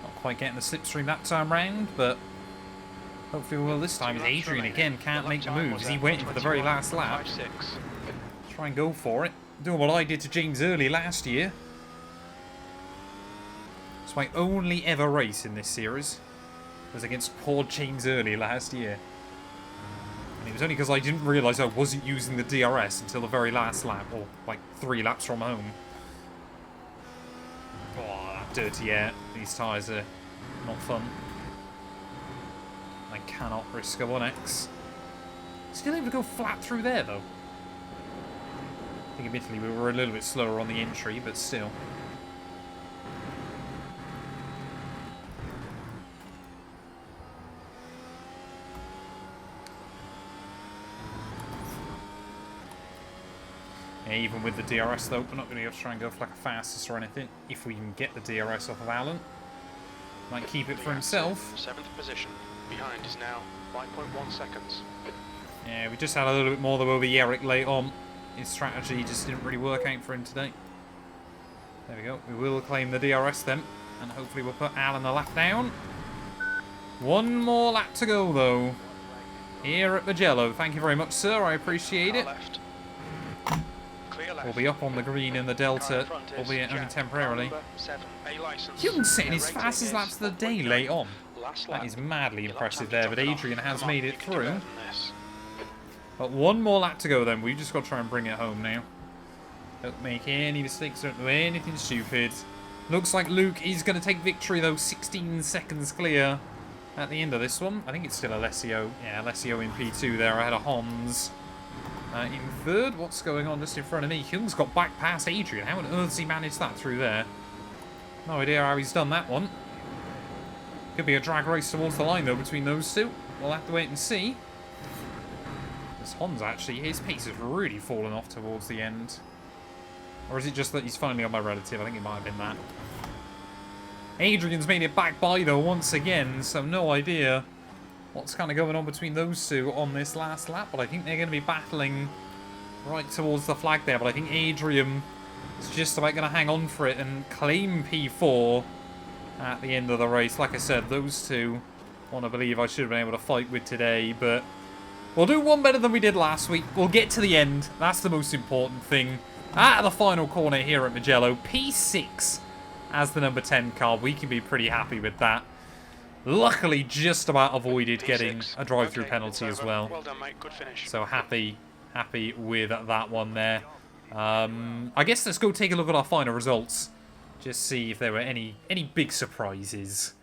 Speaker 1: Not quite getting the slipstream that time round, but hopefully we will this time. As Adrian again can't make the moves. Is he waiting for the very last lap? Try and go for it. Doing what I did to James Early last year. It's my only ever race in this series. Was against poor James Early last year. And it was only because I didn't realise I wasn't using the DRS until the very last lap, or like 3 laps from home. Oh, that dirty air. These tyres are not fun. I cannot risk a 1X. Still able to go flat through there though. I think admittedly we were a little bit slower on the entry, but still. Yeah, even with the DRS though, we're not going to be able to try and go for like a fastest or anything. If we can get the DRS off of Alan. Might keep it for himself.
Speaker 2: 7th position. Behind is now 5.1 seconds.
Speaker 1: Yeah, we just had a little bit more though over Yerrick late on. His strategy just didn't really work out for him today. There we go. We will claim the DRS then. And hopefully we'll put Alan a lap down. One more lap to go though. Here at Magello. Thank you very much, sir. I appreciate it. We'll be up on the green in the Delta, albeit only temporarily. Hyun's setting his fastest laps of the day late on. That is madly impressive there, but Adrian has made it through. But one more lap to go then. We've just got to try and bring it home now. Don't make any mistakes, don't do anything stupid. Looks like Luke is going to take victory though, 16 seconds clear at the end of this one. I think it's still Alessio. Yeah, Alessio in P2 there ahead of Hans. In third, what's going on just in front of me? Hyun's got back past Adrian. How on earth has he managed that through there? No idea how he's done that one. Could be a drag race towards the line though between those two. We'll have to wait and see. As Hans actually, his pace has really fallen off towards the end. Or is it just that he's finally on my relative? I think it might have been that. Adrian's made it back by though once again, so no idea what's kind of going on between those two on this last lap, but I think they're going to be battling right towards the flag there. But I think Adrian is just about going to hang on for it and claim P4 at the end of the race. Like I said, those two want to believe I should have been able to fight with today, but we'll do one better than we did last week. We'll get to the end. That's the most important thing. Out of the final corner here at Magello, P6 as the number 10 car. We can be pretty happy with that. Luckily, just about avoided getting a drive-through penalty as well.
Speaker 2: Well done, mate. Good finish.
Speaker 1: So happy with that one there. I guess let's go take a look at our final results. Just see if there were any big surprises.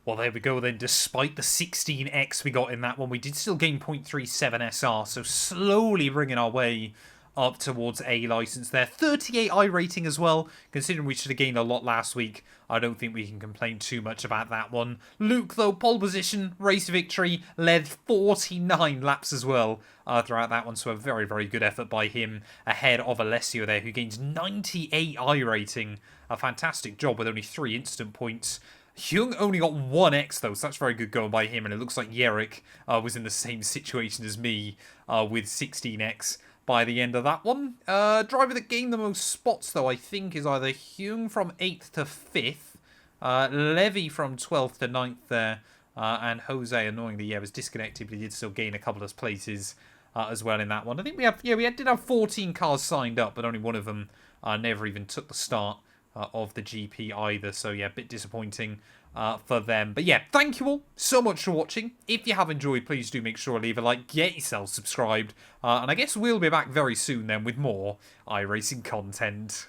Speaker 1: Well, there we go then. Despite the 16x we got in that one, we did still gain 0.37 SR. So slowly bringing our way up towards A license there. 38 iRating as well. Considering we should have gained a lot last week, I don't think we can complain too much about that one. Luke, though, pole position, race victory, led 49 laps as well throughout that one. So a very, very good effort by him ahead of Alessio there, who gains 98 iRating. A fantastic job with only 3 instant points. Hyung only got 1x though, so that's very good going by him. And it looks like Yerrick was in the same situation as me with 16x. By the end of that one. Driver that gained the most spots, though, I think, is either Hyung from 8th to 5th, Levy from 12th to 9th there, and Jose, annoyingly, yeah, was disconnected, but he did still gain a couple of places as well in that one. I think we did have 14 cars signed up, but only one of them never even took the start of the GP either, so yeah, a bit disappointing for them. But yeah, thank you all so much for watching. If you have enjoyed, please do make sure to leave a like, get yourself subscribed, and I guess we'll be back very soon then with more iRacing content.